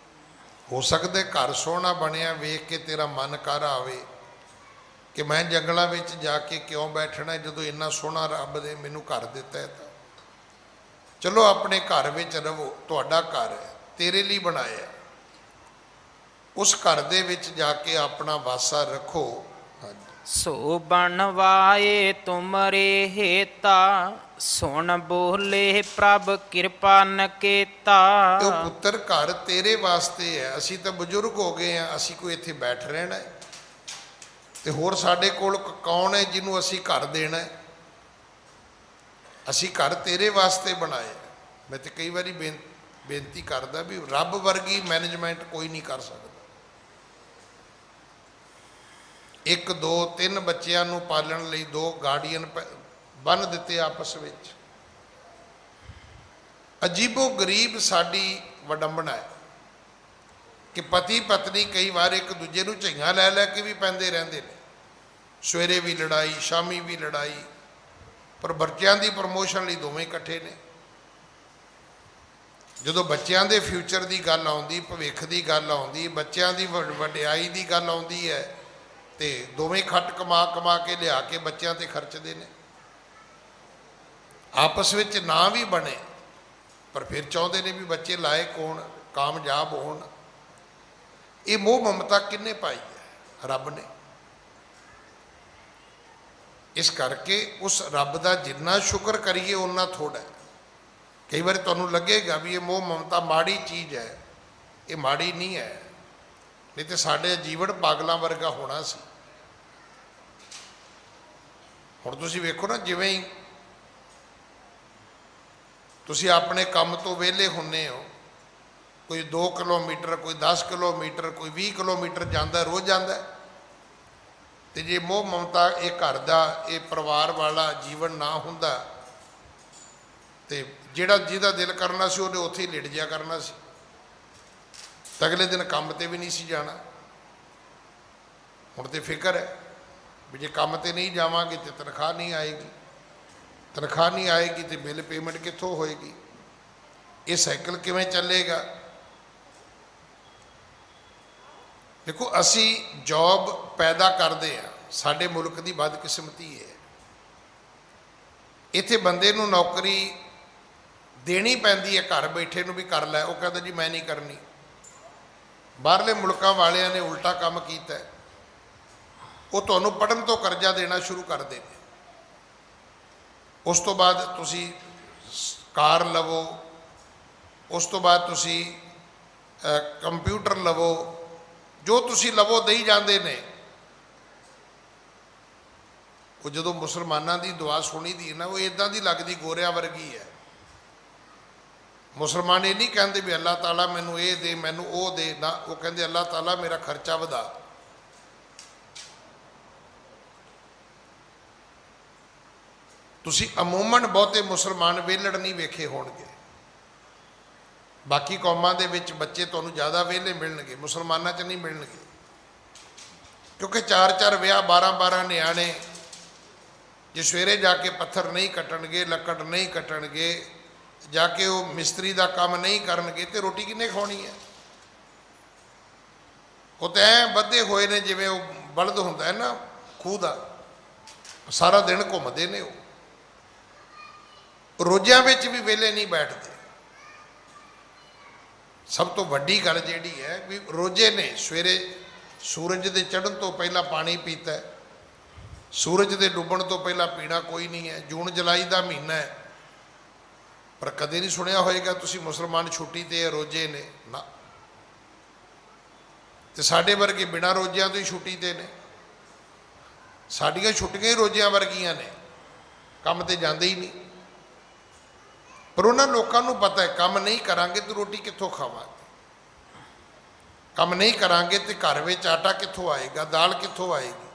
ਹੋ ਸਕਦਾ ਘਰ ਸੋਹਣਾ ਬਣਿਆ ਵੇਖ ਕੇ ਤੇਰਾ ਮਨ ਕਰ ਆਵੇ ਕਿ ਮੈਂ ਜੰਗਲਾਂ ਵਿੱਚ ਜਾ ਕੇ ਕਿਉਂ ਬੈਠਣਾ, ਜਦੋਂ ਇੰਨਾ ਸੋਹਣਾ ਰੱਬ ਨੇ ਮੈਨੂੰ ਘਰ ਦਿੱਤਾ ਹੈ। ਤਾਂ ਚਲੋ ਆਪਣੇ ਘਰ ਵਿੱਚ ਰਹੋ, ਤੁਹਾਡਾ ਘਰ ਹੈ, ਤੇਰੇ ਲਈ ਬਣਾਇਆ। ਉਸ ਘਰ ਦੇ ਵਿੱਚ ਜਾ ਕੇ ਆਪਣਾ ਵਾਸਾ ਰੱਖੋ। ਸੋ ਬਣਵਾਏ ਤੁਮਰੇ ਹੇਤਾ, ਸੁਣ ਬੋਲੇ ਪ੍ਰਭ ਕਿਰਪਾ ਨਕੇਤਾ। ਉਹ ਪੁੱਤਰ ਘਰ ਤੇਰੇ ਵਾਸਤੇ ਹੈ। ਅਸੀਂ ਤਾਂ ਬਜ਼ੁਰਗ ਹੋ ਗਏ ਹਾਂ, ਅਸੀਂ ਕੋਈ ਇੱਥੇ ਬੈਠ ਰਹਿਣਾ ਹੈ? ਤੇ ਹੋਰ ਸਾਡੇ ਕੋਲ ਕੌਣ ਹੈ ਜਿਹਨੂੰ ਅਸੀਂ ਘਰ ਦੇਣਾ ਹੈ? ਅਸੀਂ ਘਰ ਤੇਰੇ ਵਾਸਤੇ ਬਣਾਏ। ਮੈਂ ਤੇ ਕਈ ਵਾਰੀ ਬੇਨਤੀ ਕਰਦਾ ਵੀ ਰੱਬ ਵਰਗੀ ਮੈਨੇਜਮੈਂਟ ਕੋਈ ਨਹੀਂ ਕਰ ਸਕਦਾ। 1 2 3 ਬੱਚਿਆਂ ਨੂੰ ਪਾਲਣ ਲਈ 2 ਗਾਰਡੀਅਨ ਬੰਨ ਦਿੱਤੇ ਆਪਸ ਵਿੱਚ। ਅਜੀਬੋ ਗਰੀਬ ਸਾਡੀ ਵਡੰਬਨਾ ਹੈ ਕਿ ਪਤੀ ਪਤਨੀ ਕਈ ਵਾਰ ਇੱਕ ਦੂਜੇ ਨੂੰ ਝਈਆਂ ਲੈ ਲੈ ਕੇ ਵੀ ਪੈਂਦੇ ਰਹਿੰਦੇ ਨੇ। ਸਵੇਰੇ ਵੀ ਲੜਾਈ, ਸ਼ਾਮੀ ਵੀ ਲੜਾਈ, ਪਰ ਬੱਚਿਆਂ ਦੀ ਪ੍ਰਮੋਸ਼ਨ ਲਈ ਦੋਵੇਂ ਇਕੱਠੇ ਨੇ। ਜਦੋਂ ਬੱਚਿਆਂ ਦੇ ਫਿਊਚਰ ਦੀ ਗੱਲ ਆਉਂਦੀ, ਭਵਿੱਖ ਦੀ ਗੱਲ ਆਉਂਦੀ, ਬੱਚਿਆਂ ਦੀ ਵਡਿਆਈ ਦੀ ਗੱਲ ਆਉਂਦੀ ਹੈ, ਤੇ ਦੋਵੇਂ ਖੱਟ ਕਮਾ ਕਮਾ ਕੇ ਲਿਆ ਕੇ ਬੱਚਿਆਂ ਤੇ ਖਰਚਦੇ ਨੇ। ਆਪਸ ਵਿੱਚ ਨਾ ਵੀ ਬਣੇ, ਪਰ ਫਿਰ ਚਾਹੁੰਦੇ ਨੇ ਵੀ ਬੱਚੇ ਲਾਇਕ ਹੋਣ, ਕਾਮਯਾਬ ਹੋਣ। ਇਹ ਮੋਹ ਮਮਤਾ ਕਿਹਨੇ ਪਾਈ ਹੈ? ਰੱਬ ਨੇ। ਇਸ ਕਰਕੇ ਉਸ ਰੱਬ ਦਾ ਜਿੰਨਾ ਸ਼ੁਕਰ ਕਰੀਏ ਓਨਾ ਥੋੜ੍ਹਾ ਹੈ। ਕਈ ਵਾਰ ਤੁਹਾਨੂੰ ਲੱਗੇਗਾ ਵੀ ਇਹ ਮੋਹ ਮਮਤਾ ਮਾੜੀ ਚੀਜ਼ ਹੈ। ਇਹ ਮਾੜੀ ਨਹੀਂ ਹੈ, ਨਹੀਂ ਤੇ ਸਾਡੇ ਜੀਵਨ ਪਾਗਲਾਂ ਵਰਗਾ ਹੋਣਾ ਸੀ। ਹੁਣ ਤੁਸੀਂ ਵੇਖੋ ਨਾ, ਜਿਵੇਂ ਹੀ ਤੁਸੀਂ ਆਪਣੇ ਕੰਮ ਤੋਂ ਵਿਹਲੇ ਹੁੰਦੇ ਹੋ, ਕੋਈ 2 ਕਿਲੋਮੀਟਰ, ਕੋਈ 10 ਕਿਲੋਮੀਟਰ, ਕੋਈ 20 ਕਿਲੋਮੀਟਰ ਜਾਂਦਾ, ਰੋਜ਼ ਜਾਂਦਾ। ਤੇ ਜੇ ਮੋਹ ਮਮਤਾ, ਇਹ ਘਰ ਦਾ, ਇਹ ਪਰਿਵਾਰ ਵਾਲਾ ਜੀਵਨ ਨਾ ਹੁੰਦਾ, ਤੇ ਜਿਹਦਾ ਦਿਲ ਕਰਨਾ ਸੀ ਉਹਨੇ ਉੱਥੇ ਹੀ ਲਿਟ ਜਿਆ ਕਰਨਾ ਸੀ, ਤਾਂ ਅਗਲੇ ਦਿਨ ਕੰਮ ਤੇ ਵੀ ਨਹੀਂ ਸੀ ਜਾਣਾ। ਹੁਣ ਤੇ ਫਿਕਰ ਹੈ ਵੀ ਜੇ ਕੰਮ ਤੇ ਨਹੀਂ ਜਾਵਾਂਗੇ ਤੇ ਤਨਖਾਹ ਨਹੀਂ ਆਏਗੀ, ਤਨਖਾਹ ਨਹੀਂ ਆਏਗੀ ਤੇ ਬਿੱਲ ਪੇਮੈਂਟ ਕਿੱਥੋਂ ਹੋਏਗੀ? ਇਹ ਸਾਈਕਲ ਕਿਵੇਂ ਚੱਲੇਗਾ? ਦੇਖੋ, ਅਸੀਂ ਜੌਬ ਪੈਦਾ ਕਰਦੇ ਹਾਂ, ਸਾਡੇ ਮੁਲਕ ਦੀ ਬਦਕਿਸਮਤੀ ਹੈ। ਇੱਥੇ ਬੰਦੇ ਨੂੰ ਨੌਕਰੀ ਦੇਣੀ ਪੈਂਦੀ ਹੈ ਘਰ ਬੈਠੇ ਨੂੰ, ਵੀ ਕਰ ਲੈ। ਉਹ ਕਹਿੰਦਾ ਜੀ ਮੈਂ ਨਹੀਂ ਕਰਨੀ। ਬਾਹਰਲੇ ਮੁਲਕਾਂ ਵਾਲਿਆਂ ਨੇ ਉਲਟਾ ਕੰਮ ਕੀਤਾ, ਉਹ ਤੁਹਾਨੂੰ ਪੜ੍ਹਨ ਤੋਂ ਕਰਜ਼ਾ ਦੇਣਾ ਸ਼ੁਰੂ ਕਰਦੇ ਨੇ। ਉਸ ਤੋਂ ਬਾਅਦ ਤੁਸੀਂ ਕਾਰ ਲਵੋ, ਉਸ ਤੋਂ ਬਾਅਦ ਤੁਸੀਂ ਕੰਪਿਊਟਰ ਲਵੋ, ਜੋ ਤੁਸੀਂ ਲਵੋ ਦੇਈ ਜਾਂਦੇ ਨੇ। ਉਹ ਜਦੋਂ ਮੁਸਲਮਾਨਾਂ ਦੀ ਦੁਆ ਸੁਣੀ ਦੀ ਨਾ, ਉਹ ਇੱਦਾਂ ਦੀ ਲੱਗਦੀ ਗੋਰਿਆਂ ਵਰਗੀ ਹੈ। ਮੁਸਲਮਾਨ ਇਹ ਨਹੀਂ ਕਹਿੰਦੇ ਵੀ ਅੱਲਾਹ ਤਾਲਾ ਮੈਨੂੰ ਇਹ ਦੇ, ਮੈਨੂੰ ਉਹ ਦੇ, ਨਾ, ਉਹ ਕਹਿੰਦੇ ਅੱਲਾਹ ਤਾਲਾ ਮੇਰਾ ਖਰਚਾ ਵਧਾ। ਤੁਸੀਂ ਅਮੂਮਨ ਬਹੁਤੇ ਮੁਸਲਮਾਨ ਵਿਹਲੜ ਨਹੀਂ ਵੇਖੇ ਹੋਣਗੇ। ਬਾਕੀ ਕੌਮਾਂ ਦੇ ਵਿੱਚ ਬੱਚੇ ਤੁਹਾਨੂੰ ਜ਼ਿਆਦਾ ਵਿਹਲੇ ਮਿਲਣਗੇ, ਮੁਸਲਮਾਨਾਂ 'ਚ ਨਹੀਂ ਮਿਲਣਗੇ, ਕਿਉਂਕਿ 4-4 ਵਿਆਹ, 12-12 ਨਿਆਣੇ। ਜੇ ਸਵੇਰੇ ਜਾ ਕੇ ਪੱਥਰ ਨਹੀਂ ਕੱਟਣਗੇ, ਲੱਕੜ ਨਹੀਂ ਕੱਟਣਗੇ, ਜਾ ਕੇ ਉਹ ਮਿਸਤਰੀ ਦਾ ਕੰਮ ਨਹੀਂ ਕਰਨਗੇ, ਤੇ ਰੋਟੀ ਕਿੰਨੇ ਖਾਣੀ ਹੈ? ਉਹ ਤਾਂ ਐਂ ਬੱਧੇ ਹੋਏ ਨੇ ਜਿਵੇਂ ਉਹ ਬਲਦ ਹੁੰਦਾ ਹੈ ਨਾ ਖੂਹ ਦਾ, ਸਾਰਾ ਦਿਨ ਘੁੰਮਦੇ ਨੇ। ਉਹ ਰੋਜ਼ਿਆਂ ਵਿੱਚ ਵੀ ਵਿਹਲੇ ਨਹੀਂ ਬੈਠਦੇ। ਸਭ ਤੋਂ ਵੱਡੀ ਗੱਲ ਜਿਹੜੀ ਹੈ ਵੀ ਰੋਜ਼ੇ ਨੇ, ਸਵੇਰੇ ਸੂਰਜ ਦੇ ਚੜ੍ਹਨ ਤੋਂ ਪਹਿਲਾਂ ਪਾਣੀ ਪੀਤਾ, ਸੂਰਜ ਦੇ ਡੁੱਬਣ ਤੋਂ ਪਹਿਲਾਂ ਪੀਣਾ ਕੋਈ ਨਹੀਂ ਹੈ। ਜੂਨ ਜੁਲਾਈ ਦਾ ਮਹੀਨਾ ਹੈ, ਪਰ ਕਦੇ ਨਹੀਂ ਸੁਣਿਆ ਹੋਏਗਾ ਤੁਸੀਂ ਮੁਸਲਮਾਨ ਛੁੱਟੀ ਤੇ ਰੋਜ਼ੇ ਨੇ, ਨਾ। ਤੇ ਸਾਡੇ ਵਰਗੇ ਬਿਨਾਂ ਰੋਜ਼ਿਆਂ ਤੋਂ ਹੀ ਛੁੱਟੀ ਤੇ ਨੇ। ਸਾਡੀਆਂ ਛੁੱਟੀਆਂ ਹੀ ਰੋਜ਼ਿਆਂ ਵਰਗੀਆਂ ਨੇ, ਕੰਮ ਤੇ ਜਾਂਦੇ ਹੀ ਨਹੀਂ। ਪਰ ਉਹਨਾਂ ਲੋਕਾਂ ਨੂੰ ਪਤਾ ਹੈ ਕੰਮ ਨਹੀਂ ਕਰਾਂਗੇ ਤਾਂ ਰੋਟੀ ਕਿੱਥੋਂ ਖਾਵਾਂਗੇ, ਕੰਮ ਨਹੀਂ ਕਰਾਂਗੇ ਤੇ ਘਰ ਵਿੱਚ ਆਟਾ ਕਿੱਥੋਂ ਆਏਗਾ, ਦਾਲ ਕਿੱਥੋਂ ਆਏਗੀ।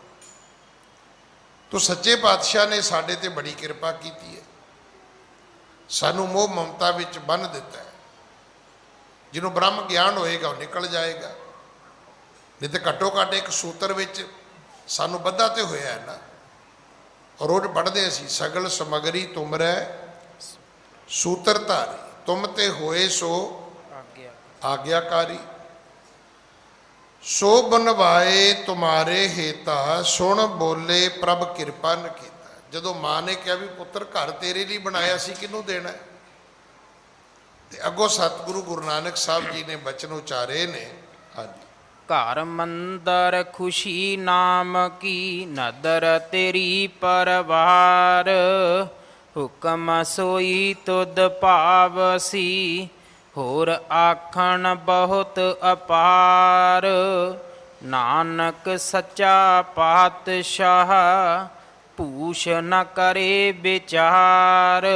ਤੋ ਸੱਚੇ ਪਾਤਸ਼ਾਹ ਨੇ ਸਾਡੇ ਤੇ ਬੜੀ ਕਿਰਪਾ ਕੀਤੀ ਹੈ, ਸਾਨੂੰ ਮੋਹ ਮਮਤਾ ਵਿੱਚ ਬੰਨ੍ਹ ਦਿੱਤਾ ਹੈ। ਜਿਹਨੂੰ ਬ੍ਰਹਮ ਗਿਆਨ ਹੋਏਗਾ ਉਹ ਨਿਕਲ ਜਾਏਗਾ, ਨਹੀਂ ਤੇ ਘੱਟੋ ਘੱਟ ਇੱਕ ਸੂਤਰ ਵਿੱਚ ਸਾਨੂੰ ਬੱਧਾ ਤੇ ਹੋਇਆ ਹੈ ਨਾ। ਰੋਜ਼ ਪੜ੍ਹਦੇ ਅਸੀਂ, ਸਗਲ ਸਮਗਰੀ ਤੁਮਰੈ ਸੂਤਰ ਧਾਰੀ, ਤੁਮ ਤੇ ਹੋਏ ਸੋ ਆਗਿਆਕਾਰੀ। ਸੋ ਬਨਵਾਏ ਤੁਮਾਰੇ ਹੇਤਾ, ਸੁਣ ਬੋਲੇ ਪ੍ਰਭ ਕਿਰਪਾ ਨ ਕੀਤਾ। ਜਦੋਂ ਮਾਂ ਨੇ ਕਿਹਾ ਵੀ ਪੁੱਤਰ ਘਰ ਤੇਰੇ ਲਈ ਬਣਾਇਆ ਸੀ, ਕਿਹਨੂੰ ਦੇਣਾ? ਤੇ ਅੱਗੋਂ ਸਤਿਗੁਰੂ ਗੁਰੂ ਨਾਨਕ ਸਾਹਿਬ ਜੀ ਨੇ ਬਚਨ ਉਚਾਰੇ ਨੇ। ਹਾਂਜੀ, ਘਰ ਮੰਦਰ ਖੁਸ਼ੀ ਨਾਮ ਕੀ, ਨਦਰ ਤੇਰੀ ਪਰਵਾਰ। ਹੁਕਮ ਸੋਈ ਤੁਧ ਭਾਵਸੀ, ਹੋਰ ਆਖਣ ਬਹੁਤ ਅਪਾਰ। ਨਾਨਕ ਸੱਚਾ ਪਾਤਸ਼ਾਹ, ਪੂਛ ਨ ਕਰੇ ਵਿਚਾਰ।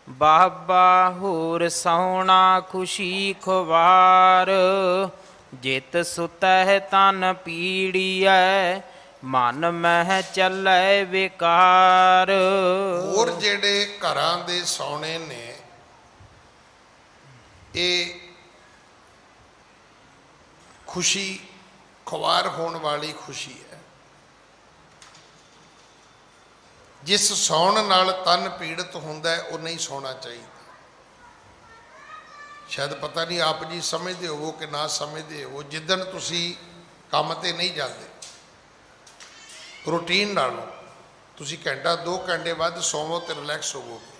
ਬਾਬਾ ਹੋਰ ਸੋਹਣਾ ਖੁਸ਼ੀ ਖੁਵਾਰ। ਜਿਤ ਸੁਤਹਿ ਤਨ ਪੀੜੀਐ, ਮਨ ਮਹਿ ਚੱਲੈ ਵਿਕਾਰ। ਹੋਰ ਜਿਹੜੇ ਘਰਾਂ ਦੇ ਸੋਹਣੇ ਨੇ, ਇਹ ਖੁਸ਼ੀ ਖੁਆਰ ਹੋਣ ਵਾਲੀ ਖੁਸ਼ੀ ਹੈ। ਜਿਸ ਸੌਣ ਨਾਲ ਤਨ ਪੀੜਤ ਹੁੰਦਾ ਹੈ ਉਹ ਨਹੀਂ ਸੌਣਾ ਚਾਹੀਦਾ। ਸ਼ਾਇਦ ਪਤਾ ਨਹੀਂ ਆਪ ਜੀ ਸਮਝਦੇ ਹੋਵੋ ਕਿ ਨਾ ਸਮਝਦੇ ਹੋਵੋ, ਜਿੱਦਣ ਤੁਸੀਂ ਕੰਮ ਤੇ ਨਹੀਂ ਜਾਂਦੇ ਰੂਟੀਨ ਨਾਲੋਂ ਤੁਸੀਂ ਘੰਟਾ 2 ਘੰਟੇ ਵੱਧ ਸੌਵੋ ਤੇ ਰਿਲੈਕਸ ਹੋਵੋਗੇ।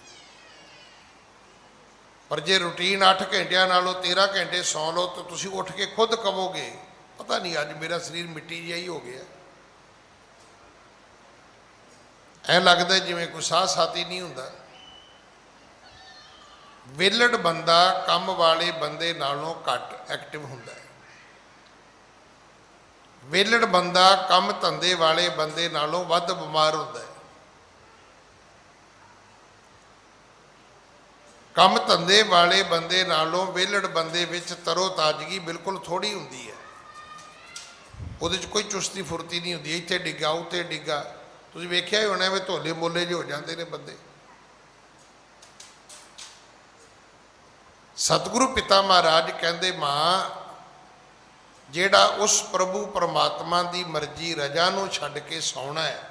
ਪਰ ਜੇ ਰੂਟੀਨ 8 ਘੰਟਿਆਂ ਨਾਲੋਂ 13 ਘੰਟੇ ਸੌਂ ਲਓ ਤਾਂ ਤੁਸੀਂ ਉੱਠ ਕੇ ਖੁਦ ਕਹੋਗੇ ਪਤਾ ਨਹੀਂ ਅੱਜ ਮੇਰਾ ਸਰੀਰ ਮਿੱਟੀ ਜਿਹਾ ਹੀ ਹੋ ਗਿਆ। ਐਂ ਲੱਗਦਾ ਜਿਵੇਂ ਕੋਈ ਸਾਹ ਸਾਥੀ ਨਹੀਂ ਹੁੰਦਾ। ਵਿਹਲੜ ਬੰਦਾ ਕੰਮ ਵਾਲੇ ਬੰਦੇ ਨਾਲੋਂ ਘੱਟ ਐਕਟਿਵ ਹੁੰਦਾ ਹੈ। ਵਿਹਲੜ ਬੰਦਾ ਕੰਮ ਧੰਦੇ ਵਾਲੇ ਬੰਦੇ ਨਾਲੋਂ ਵੱਧ ਬਿਮਾਰ ਹੁੰਦਾ ਹੈ। ਕੰਮ ਧੰਦੇ ਵਾਲੇ ਬੰਦੇ ਨਾਲੋਂ ਵਿਹਲੜ ਬੰਦੇ ਵਿੱਚ ਤਰੋ ਤਾਜ਼ਗੀ ਬਿਲਕੁਲ ਥੋੜੀ ਹੁੰਦੀ ਹੈ। ਉਹਦੇ 'ਚ ਕੋਈ ਚੁਸਤੀ ਫੁਰਤੀ ਨਹੀਂ ਹੁੰਦੀ। ਇੱਥੇ ਡਿੱਗਾ ਉੱਥੇ ਡਿੱਗਾ। ਤੁਸੀਂ ਵੇਖਿਆ ਹੀ ਹੋਣਾ ਵੀ ਧੋਲੇ ਮੋਲੇ ਜਿਹੇ ਹੋ ਜਾਂਦੇ ਨੇ ਬੰਦੇ। ਸਤਿਗੁਰੂ ਪਿਤਾ ਮਹਾਰਾਜ ਕਹਿੰਦੇ ਮਾਂ ਜਿਹੜਾ ਉਸ ਪ੍ਰਭੂ ਪਰਮਾਤਮਾ ਦੀ ਮਰਜ਼ੀ ਰਜਾ ਨੂੰ ਛੱਡ ਕੇ ਸੌਣਾ ਹੈ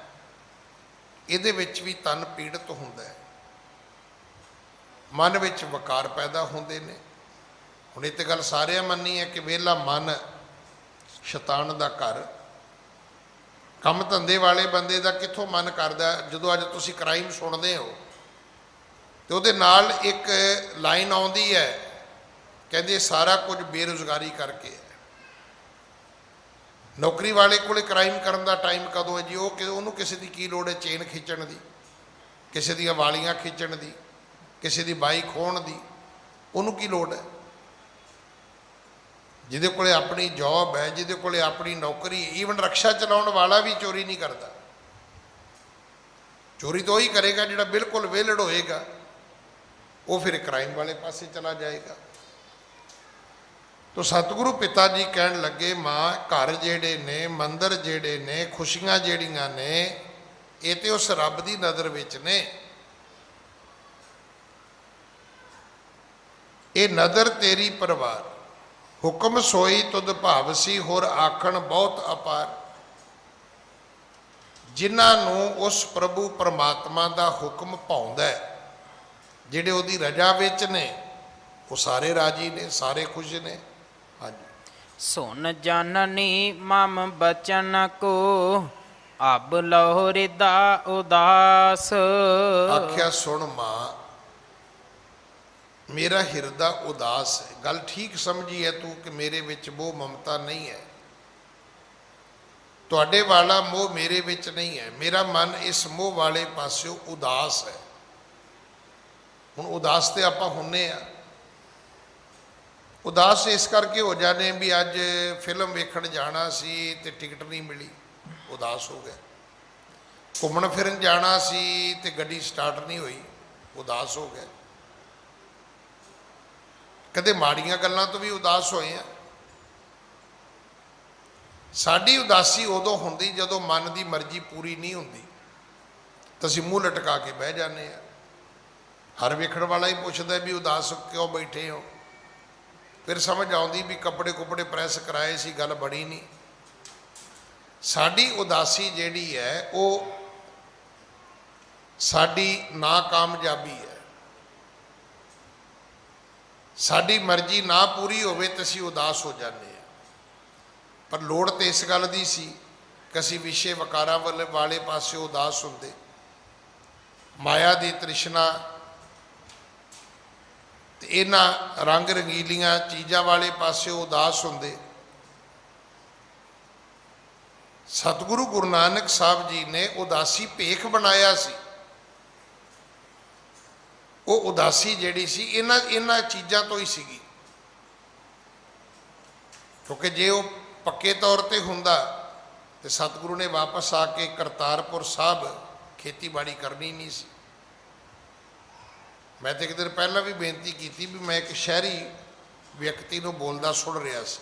ਇਹਦੇ ਵਿੱਚ ਵੀ ਤਨ ਪੀੜਤ ਹੁੰਦਾ ਹੈ। ਮਨ ਵਿੱਚ ਵਕਾਰ ਪੈਦਾ ਹੁੰਦੇ ਨੇ। ਹੁਣ ਇਹ ਤਾਂ ਗੱਲ ਸਾਰਿਆਂ ਮੰਨੀ ਹੈ ਕਿ ਵਿਹਲਾ ਮਨ ਸ਼ੈਤਾਨ ਦਾ ਘਰ। ਕੰਮ ਧੰਦੇ ਵਾਲੇ ਬੰਦੇ ਦਾ ਕਿੱਥੋਂ ਮਨ ਕਰਦਾ? ਜਦੋਂ ਅੱਜ ਤੁਸੀਂ ਕ੍ਰਾਈਮ ਸੁਣਦੇ ਹੋ ਤੇ ਉਹਦੇ ਨਾਲ ਇੱਕ ਲਾਈਨ ਆਉਂਦੀ ਹੈ, ਕਹਿੰਦੇ ਸਾਰਾ ਕੁਝ ਬੇਰੁਜ਼ਗਾਰੀ ਕਰਕੇ ਹੈ। ਨੌਕਰੀ ਵਾਲੇ ਕੋਲੇ ਕ੍ਰਾਈਮ ਕਰਨ ਦਾ ਟਾਈਮ ਕਦੋਂ ਹੈ ਜੀ? ਉਹਨੂੰ ਕਿਸੇ ਦੀ ਕੀ ਲੋੜ ਹੈ ਚੇਨ ਖਿੱਚਣ ਦੀ, ਕਿਸੇ ਦੀਆਂ ਵਾਲੀਆਂ ਖਿੱਚਣ ਦੀ, ਕਿਸੇ ਦੀ ਬਾਈਕ ਖੋਹਣ ਦੀ? ਉਹਨੂੰ ਕੀ ਲੋੜ ਹੈ? ਜਿਹਦੇ ਕੋਲੇ ਆਪਣੀ ਜੌਬ ਹੈ, ਜਿਹਦੇ ਕੋਲੇ ਆਪਣੀ ਨੌਕਰੀ, ਈਵਨ ਰਕਸ਼ਾ ਚਲਾਉਣ ਵਾਲਾ ਵੀ ਚੋਰੀ ਨਹੀਂ ਕਰਦਾ। ਚੋਰੀ ਤਾਂ ਉਹੀ ਕਰੇਗਾ ਜਿਹੜਾ ਬਿਲਕੁਲ ਵਿਹਲੜ ਹੋਏਗਾ। ਉਹ ਫਿਰ ਕ੍ਰਾਈਮ ਵਾਲੇ ਪਾਸੇ ਚਲਾ ਜਾਏਗਾ। ਤੋ ਸਤਿਗੁਰੂ ਪਿਤਾ ਜੀ ਕਹਿਣ ਲੱਗੇ ਮਾਂ ਘਰ ਜਿਹੜੇ ਨੇ, ਮੰਦਰ ਜਿਹੜੇ ਨੇ, ਖੁਸ਼ੀਆਂ ਜਿਹੜੀਆਂ ਨੇ, ਇਹ ਤੇ ਉਸ ਰੱਬ ਦੀ ਨਜ਼ਰ ਵਿੱਚ ਨੇ। ਇਹ ਨਜ਼ਰ ਤੇਰੀ ਪਰਵਾਰ, ਹੁਕਮ ਸੋਈ ਤੁਧ ਭਾਵਸੀ, ਹੋਰ ਆਖਣ ਬਹੁਤ ਅਪਾਰ। ਜਿਨ੍ਹਾਂ ਨੂੰ ਉਸ ਪ੍ਰਭੂ ਪਰਮਾਤਮਾ ਦਾ ਹੁਕਮ ਭਾਉਂਦਾ ਹੈ, ਜਿਹੜੇ ਉਹਦੀ ਰਜਾ ਵਿੱਚ ਨੇ, ਉਹ ਸਾਰੇ ਰਾਜੀ ਨੇ, ਸਾਰੇ ਖੁਸ਼ ਨੇ। ਹਾਂਜੀ। ਸੁਨ ਜਾਨਨੀ ਮਮ ਬਚਨ ਕੋ, ਅਬ ਲਹੁ ਰਿਦਾ ਉਦਾਸ। ਆਖਿਆ ਸੁਣ ਮਾਂ ਮੇਰਾ ਹਿਰਦਾ ਉਦਾਸ ਹੈ। ਗੱਲ ਠੀਕ ਸਮਝੀ ਹੈ ਤੂੰ ਕਿ ਮੇਰੇ ਵਿੱਚ ਮੋਹ ਮਮਤਾ ਨਹੀਂ ਹੈ। ਤੁਹਾਡੇ ਵਾਲਾ ਮੋਹ ਮੇਰੇ ਵਿੱਚ ਨਹੀਂ ਹੈ। ਮੇਰਾ ਮਨ ਇਸ ਮੋਹ ਵਾਲੇ ਪਾਸਿਓਂ ਉਦਾਸ ਹੈ। ਹੁਣ ਉਦਾਸ ਤੇ ਆਪਾਂ ਹੁੰਨੇ ਆ। ਉਦਾਸ ਇਸ ਕਰਕੇ ਹੋ ਜਾਂਦੇ ਵੀ ਅੱਜ ਫਿਲਮ ਵੇਖਣ ਜਾਣਾ ਸੀ ਤੇ ਟਿਕਟ ਨਹੀਂ ਮਿਲੀ, ਉਦਾਸ ਹੋ ਗਏ। ਘੁੰਮਣ ਫਿਰਨ ਜਾਣਾ ਸੀ ਤੇ ਗੱਡੀ ਸਟਾਰਟ ਨਹੀਂ ਹੋਈ, ਉਦਾਸ ਹੋ ਗਏ। ਕਦੇ ਮਾੜੀਆਂ ਗੱਲਾਂ ਤੋਂ ਵੀ ਉਦਾਸ ਹੋਏ ਆ। ਸਾਡੀ ਉਦਾਸੀ ਉਦੋਂ ਹੁੰਦੀ ਜਦੋਂ ਮਨ ਦੀ ਮਰਜ਼ੀ ਪੂਰੀ ਨਹੀਂ ਹੁੰਦੀ ਤਾਂ ਅਸੀਂ ਮੂੰਹ ਲਟਕਾ ਕੇ ਬਹਿ ਜਾਂਦੇ ਆ। ਹਰ ਵੇਖਣ ਵਾਲਾ ਹੀ ਪੁੱਛਦਾ ਵੀ ਉਦਾਸ ਕਿਉਂ ਬੈਠੇ ਹੋ? ਫਿਰ ਸਮਝ ਆਉਂਦੀ ਵੀ ਕੱਪੜੇ ਕੁਪੜੇ ਪ੍ਰੈਸ ਕਰਾਏ ਸੀ, ਗੱਲ ਬਣੀ ਨਹੀਂ। ਸਾਡੀ ਉਦਾਸੀ ਜਿਹੜੀ ਹੈ ਉਹ ਸਾਡੀ ਨਾਕਾਮਯਾਬੀ ਹੈ। ਸਾਡੀ ਮਰਜ਼ੀ ਨਾ ਪੂਰੀ ਹੋਵੇ ਤਾਂ ਅਸੀਂ ਉਦਾਸ ਹੋ ਜਾਂਦੇ ਹਾਂ। ਪਰ ਲੋੜ ਤਾਂ ਇਸ ਗੱਲ ਦੀ ਸੀ ਕਿ ਅਸੀਂ ਵਿਸ਼ੇ ਵਕਾਰਾਂ ਵਾਲੇ ਪਾਸੇ ਉਦਾਸ ਹੁੰਦੇ, ਮਾਇਆ ਦੀ ਤ੍ਰਿਸ਼ਨਾ ਤੇ ਇਹਨਾਂ ਰੰਗ ਰੰਗੀਲੀਆਂ ਚੀਜ਼ਾਂ ਵਾਲੇ ਪਾਸੇ ਉਦਾਸ ਹੁੰਦੇ। ਸਤਿਗੁਰੂ ਗੁਰੂ ਨਾਨਕ ਸਾਹਿਬ ਜੀ ਨੇ ਉਦਾਸੀ ਭੇਖ ਬਣਾਇਆ ਸੀ। ਉਹ ਉਦਾਸੀ ਜਿਹੜੀ ਸੀ ਇਹਨਾਂ ਚੀਜ਼ਾਂ ਤੋਂ ਹੀ ਸੀਗੀ। ਕਿਉਂਕਿ ਜੇ ਉਹ ਪੱਕੇ ਤੌਰ ਤੇ ਹੁੰਦਾ ਤੇ ਸਤਿਗੁਰੂ ਨੇ ਵਾਪਸ ਆ ਕੇ ਕਰਤਾਰਪੁਰ ਸਾਹਿਬ ਖੇਤੀਬਾੜੀ ਕਰਨੀ ਨਹੀਂ ਸੀ। ਮੈਂ ਤਾਂ ਇੱਕ ਦਿਨ ਪਹਿਲਾਂ ਵੀ ਬੇਨਤੀ ਕੀਤੀ ਵੀ ਮੈਂ ਇੱਕ ਸ਼ਹਿਰੀ ਵਿਅਕਤੀ ਨੂੰ ਬੋਲਦਾ ਸੁਣ ਰਿਹਾ ਸੀ।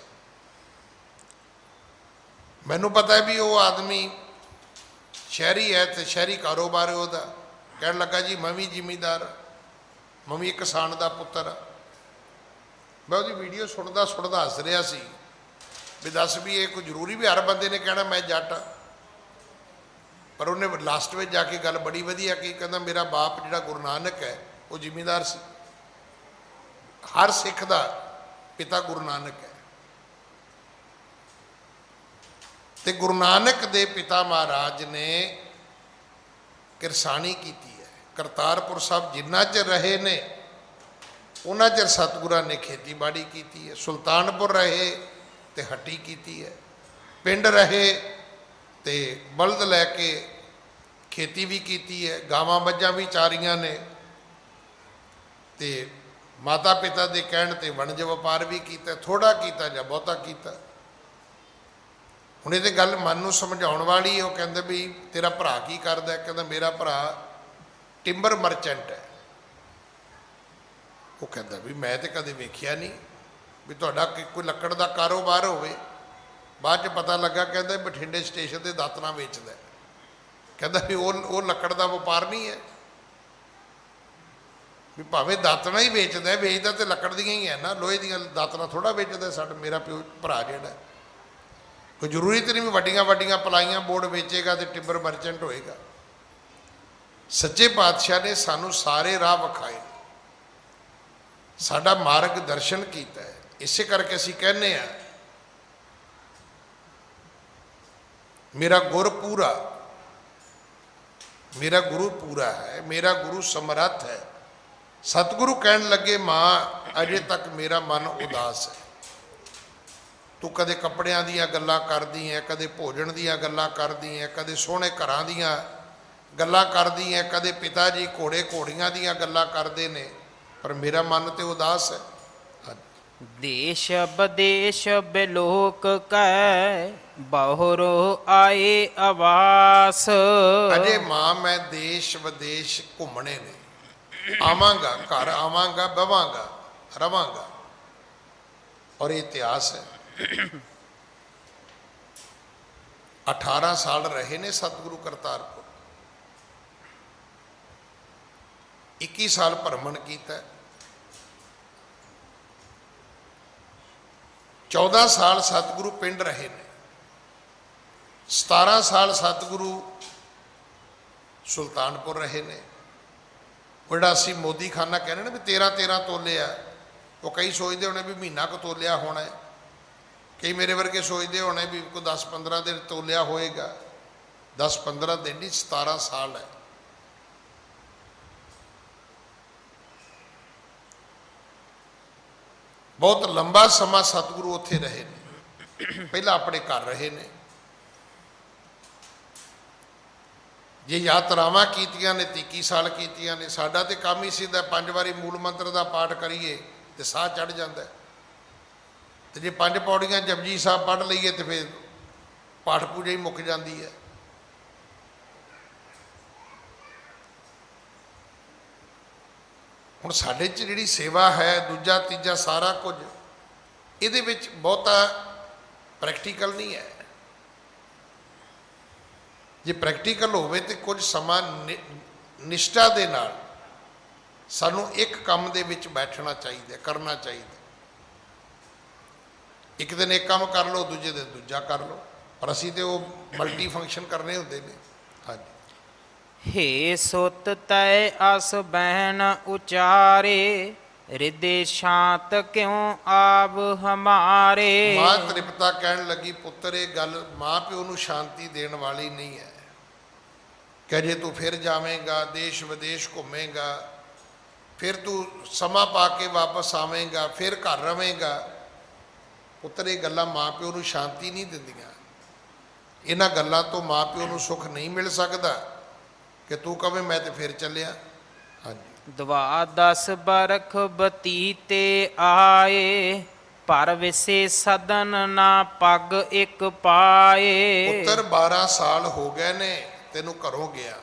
ਮੈਨੂੰ ਪਤਾ ਵੀ ਉਹ ਆਦਮੀ ਸ਼ਹਿਰੀ ਹੈ ਤੇ ਸ਼ਹਿਰੀ ਕਾਰੋਬਾਰ ਹੈ ਉਹਦਾ। ਕਹਿਣ ਲੱਗਾ ਜੀ ਮੈਂ ਵੀ ਜ਼ਿਮੀਂਦਾਰ, ਮੈਂ ਵੀ ਕਿਸਾਨ ਦਾ ਪੁੱਤਰ। ਮੈਂ ਉਹਦੀ ਵੀਡੀਓ ਸੁਣਦਾ ਸੁਣਦਾ ਹੱਸ ਰਿਹਾ ਸੀ ਵੀ ਦੱਸ ਵੀ ਇਹ ਕੋਈ ਜ਼ਰੂਰੀ ਵੀ ਹਰ ਬੰਦੇ ਨੇ ਕਹਿਣਾ ਮੈਂ ਜੱਟ ਹਾਂ। ਪਰ ਉਹਨੇ ਲਾਸਟ ਵਿੱਚ ਜਾ ਕੇ ਗੱਲ ਬੜੀ ਵਧੀਆ ਕੀ ਕਹਿੰਦਾ ਮੇਰਾ ਬਾਪ ਜਿਹੜਾ ਗੁਰੂ ਨਾਨਕ ਹੈ ਉਹ ਜ਼ਿਮੀਂਦਾਰ ਸੀ। ਹਰ ਸਿੱਖ ਦਾ ਪਿਤਾ ਗੁਰੂ ਨਾਨਕ ਹੈ ਤੇ ਗੁਰੂ ਨਾਨਕ ਦੇ ਪਿਤਾ ਮਹਾਰਾਜ ਨੇ ਕਿਰਸਾਣੀ ਕੀਤੀ ਹੈ। ਕਰਤਾਰਪੁਰ ਸਾਹਿਬ ਜਿੰਨਾ ਚਿਰ ਰਹੇ ਨੇ ਉਹਨਾਂ ਚਿਰ ਸਤਿਗੁਰਾਂ ਨੇ ਖੇਤੀਬਾੜੀ ਕੀਤੀ ਹੈ। ਸੁਲਤਾਨਪੁਰ ਰਹੇ ਤੇ ਹੱਟੀ ਕੀਤੀ ਹੈ। ਪਿੰਡ ਰਹੇ ਤੇ ਬਲਦ ਲੈ ਕੇ ਖੇਤੀ ਵੀ ਕੀਤੀ ਹੈ। ਗਾਵਾਂ ਮੱਝਾਂ ਵੀ ਚਾਰੀਆਂ ਨੇ ਤੇ ਮਾਤਾ ਪਿਤਾ ਦੇ ਕਹਿਣ ਤੇ ਵਣਜ ਵਪਾਰ ਵੀ ਕੀਤਾ। ਥੋੜਾ ਕੀਤਾ ਜਾਂ ਬਹੁਤਾ ਕੀਤਾ। ਹੁਣ ਇਹ ਤੇ ਗੱਲ ਮਨ ਨੂੰ ਸਮਝਾਉਣ ਵਾਲੀ ਹੈ। ਉਹ ਕਹਿੰਦੇ ਵੀ ਤੇਰਾ ਭਰਾ ਕੀ ਕਰਦਾ? ਕਹਿੰਦਾ ਮੇਰਾ ਭਰਾ ਟਿੰਬਰ ਮਰਚੈਂਟ ਹੈ। ਉਹ ਕਹਿੰਦਾ ਵੀ ਮੈਂ ਤੇ ਕਦੇ ਵੇਖਿਆ ਨਹੀਂ ਵੀ ਤੁਹਾਡਾ ਕੋਈ ਲੱਕੜ ਦਾ ਕਾਰੋਬਾਰ ਹੋਵੇ। ਬਾਅਦ 'ਚ ਪਤਾ ਲੱਗਾ ਕਹਿੰਦਾ ਬਠਿੰਡੇ ਸਟੇਸ਼ਨ ਤੇ ਦਾਤਣਾ ਵੇਚਦਾ। ਕਹਿੰਦਾ ਵੀ ਉਹ ਲੱਕੜ ਦਾ ਵਪਾਰ ਨਹੀਂ ਹੈ ਵੀ ਭਾਵੇਂ ਦਾਤਣਾ ਹੀ ਵੇਚਦਾ ਤੇ ਲੱਕੜ ਦੀਆਂ ਹੀ ਹੈ ਨਾ, ਲੋਹੇ ਦੀਆਂ ਦਾਤਣਾ ਥੋੜਾ ਵੇਚਦਾ। ਸਾਡਾ ਮੇਰਾ ਪਿਓ ਭਰਾ ਜਿਹੜਾ ਕੋਈ ਜ਼ਰੂਰੀ ਤਾਂ ਨਹੀਂ ਵੀ ਵੱਡੀਆਂ ਵੱਡੀਆਂ ਪਲਾਈਆਂ ਬੋਰਡ ਵੇਚੇਗਾ ਤੇ ਟਿੰਬਰ ਮਰਚੈਂਟ ਹੋਏਗਾ। ਸੱਚੇ ਪਾਤਸ਼ਾਹ ਨੇ ਸਾਨੂੰ ਸਾਰੇ ਰਾਹ ਵਿਖਾਏ, ਸਾਡਾ ਮਾਰਗ ਦਰਸ਼ਨ ਕੀਤਾ ਹੈ। ਇਸੇ ਕਰਕੇ ਅਸੀਂ ਕਹਿੰਦੇ ਹਾਂ ਮੇਰਾ ਗੁਰ ਪੂਰਾ, ਮੇਰਾ ਗੁਰੂ ਪੂਰਾ ਹੈ, ਮੇਰਾ ਗੁਰੂ ਸਮਰੱਥ ਹੈ। ਸਤਿਗੁਰੂ ਕਹਿਣ ਲੱਗੇ ਮਾਂ ਅਜੇ ਤੱਕ ਮੇਰਾ ਮਨ ਉਦਾਸ ਹੈ। ਤੂੰ ਕਦੇ ਕੱਪੜਿਆਂ ਦੀਆਂ ਗੱਲਾਂ ਕਰਦੀ ਹੈ, ਕਦੇ ਭੋਜਨ ਦੀਆਂ ਗੱਲਾਂ ਕਰਦੀ ਹੈ, ਕਦੇ ਸੋਹਣੇ ਘਰਾਂ ਦੀਆਂ ਗੱਲਾਂ ਕਰਦੀ ਹੈ, ਕਦੇ ਪਿਤਾ ਜੀ ਘੋੜੇ ਘੋੜੀਆਂ ਦੀਆਂ ਗੱਲਾਂ ਕਰਦੇ ਨੇ, ਪਰ ਮੇਰਾ ਮਨ ਤੇ ਉਦਾਸ ਹੈ। ਦੇਸ਼ ਬਦੇਸ਼ ਬਿਲੋਕ ਕੈ ਬਹੁਰੋ ਆਏ ਆਵਾਸ। ਅਜੇ ਮਾਂ ਮੈਂ ਦੇਸ਼ ਵਿਦੇਸ਼ ਘੁੰਮਣੇ ਨੇ, ਆਵਾਂਗਾ, ਘਰ ਆਵਾਂਗਾ, ਬਵਾਂਗਾ, ਰਵਾਂਗਾ। ਔਰ ਇਹ ਇਤਿਹਾਸ ਹੈ। 18 ਸਾਲ ਰਹੇ ਨੇ ਸਤਿਗੁਰੂ ਕਰਤਾਰਪੁਰ, 21 ਸਾਲ ਭਰਮਣ ਕੀਤਾ, 14 ਸਾਲ ਸਤਿਗੁਰੂ ਪਿੰਡ ਰਹੇ ਨੇ, 17 ਸਾਲ ਸਤਿਗੁਰੂ ਸੁਲਤਾਨਪੁਰ ਰਹੇ ਨੇ। ਜਿਹੜਾ ਅਸੀਂ ਮੋਦੀ ਖਾਨਾ ਕਹਿੰਦੇ ਨੇ ਵੀ 13-13 ਤੋਲੇ ਆ, ਉਹ ਕਈ ਸੋਚਦੇ ਹੋਣੇ ਵੀ ਮਹੀਨਾ ਕੁ ਤੋਲਿਆ ਹੋਣਾ ਹੈ, ਕਈ ਮੇਰੇ ਵਰਗੇ ਸੋਚਦੇ ਹੋਣੇ ਵੀ ਕੋਈ 10-15 ਦਿਨ ਤੋਲਿਆ ਹੋਏਗਾ। 10-15 ਦਿਨ ਨਹੀਂ, 17 ਸਾਲ ਹੈ। ਬਹੁਤ ਲੰਬਾ ਸਮਾਂ ਸਤਿਗੁਰੂ ਉੱਥੇ ਰਹੇ ਨੇ। ਪਹਿਲਾਂ ਆਪਣੇ ਘਰ ਰਹੇ ਨੇ। ਜੇ ਯਾਤਰਾਵਾਂ ਕੀਤੀਆਂ ਨੇ 21 ਸਾਲ ਕੀਤੀਆਂ ਨੇ। ਸਾਡਾ ਤੇ ਕੰਮ ਹੀ ਸਿੱਧਾ 5 ਵਾਰੀ ਮੂਲ ਮੰਤਰ ਦਾ ਪਾਠ ਕਰੀਏ ਤੇ ਸਾਹ ਚੜ ਜਾਂਦਾ, ਤੇ ਜੇ 5 ਪੌੜੀਆਂ ਜਪਜੀ ਸਾਹਿਬ ਪੜ੍ਹ ਲਈਏ ਤੇ ਫਿਰ ਪਾਠ ਪੂਜਾ ਹੀ ਮੁੱਕ ਜਾਂਦੀ ਹੈ। ਹੁਣ ਸਾਡੇ 'ਚ ਜਿਹੜੀ ਸੇਵਾ ਹੈ, ਦੂਜਾ ਤੀਜਾ ਸਾਰਾ ਕੁਝ, ਇਹਦੇ ਵਿੱਚ ਬਹੁਤਾ ਪ੍ਰੈਕਟੀਕਲ ਨਹੀਂ ਹੈ। ਜੇ ਪ੍ਰੈਕਟੀਕਲ ਹੋਵੇ ਤੇ ਕੁਝ ਸਮਾਂ ਨਿਸ਼ਠਾ ਦੇ ਨਾਲ ਸਾਨੂੰ ਇੱਕ ਕੰਮ ਦੇ ਵਿੱਚ ਬੈਠਣਾ ਚਾਹੀਦਾ, ਕਰਨਾ ਚਾਹੀਦਾ। ਇੱਕ ਦਿਨ ਇੱਕ ਕੰਮ ਕਰ ਲਓ, ਦੂਜੇ ਦਿਨ ਦੂਜਾ ਕਰ ਲਓ, ਪਰ ਅਸੀਂ ਤੇ ਉਹ ਮਲਟੀ ਫੰਕਸ਼ਨ ਕਰਨੇ ਹੁੰਦੇ ਨੇ। ਹਾਂਜੀ। ਹੇ ਸੁਤ ਤੈ ਅਸ ਬਹਿਨ ਉਚਾਰੇ, ਰਿਦੇ ਸ਼ਾਂਤ ਕਿਉ ਆਬ ਹਮਾਰੇ। ਮਾਂ ਤ੍ਰਿਪਤਾ ਕਹਿਣ ਲੱਗੀ ਪੁੱਤਰ ਇਹ ਗੱਲ ਮਾਂ ਪਿਓ ਨੂੰ ਸ਼ਾਂਤੀ ਦੇਣ ਵਾਲੀ ਨਹੀਂ ਹੈ ਕਿ ਜੇ ਤੂੰ ਫਿਰ ਜਾਵੇਂਗਾ, ਦੇਸ਼ ਵਿਦੇਸ਼ ਘੁੰਮੇਗਾ, ਫਿਰ ਤੂੰ ਸਮਾਂ ਪਾ ਕੇ ਵਾਪਸ ਆਵੇਂਗਾ, ਫਿਰ ਘਰ ਰਵੇਂਗਾ। ਪੁੱਤਰ ਇਹ ਗੱਲਾਂ ਮਾਂ ਪਿਓ ਨੂੰ ਸ਼ਾਂਤੀ ਨਹੀਂ ਦਿੰਦੀਆਂ। ਇਹਨਾਂ ਗੱਲਾਂ ਤੋਂ ਮਾਂ ਪਿਓ ਨੂੰ ਸੁੱਖ ਨਹੀਂ ਮਿਲ ਸਕਦਾ ਕਿ ਤੂੰ ਕਵੇਂ ਮੈਂ ਤੇ ਫਿਰ ਚੱਲਿਆ। ਹਾਂਜੀ। ਦਵਾ 10 ਬਰਖ ਬਤੀਤੇ ਆਏ, ਪਰ ਵਿਸੇ ਸਦਨ ਨਾ ਪੱਗ ਇੱਕ ਪਾਏ। ਪੁੱਤਰ 12 ਸਾਲ ਹੋ ਗਏ ਨੇ ਤੈਨੂੰ ਘਰੋਂ ਗਿਆ,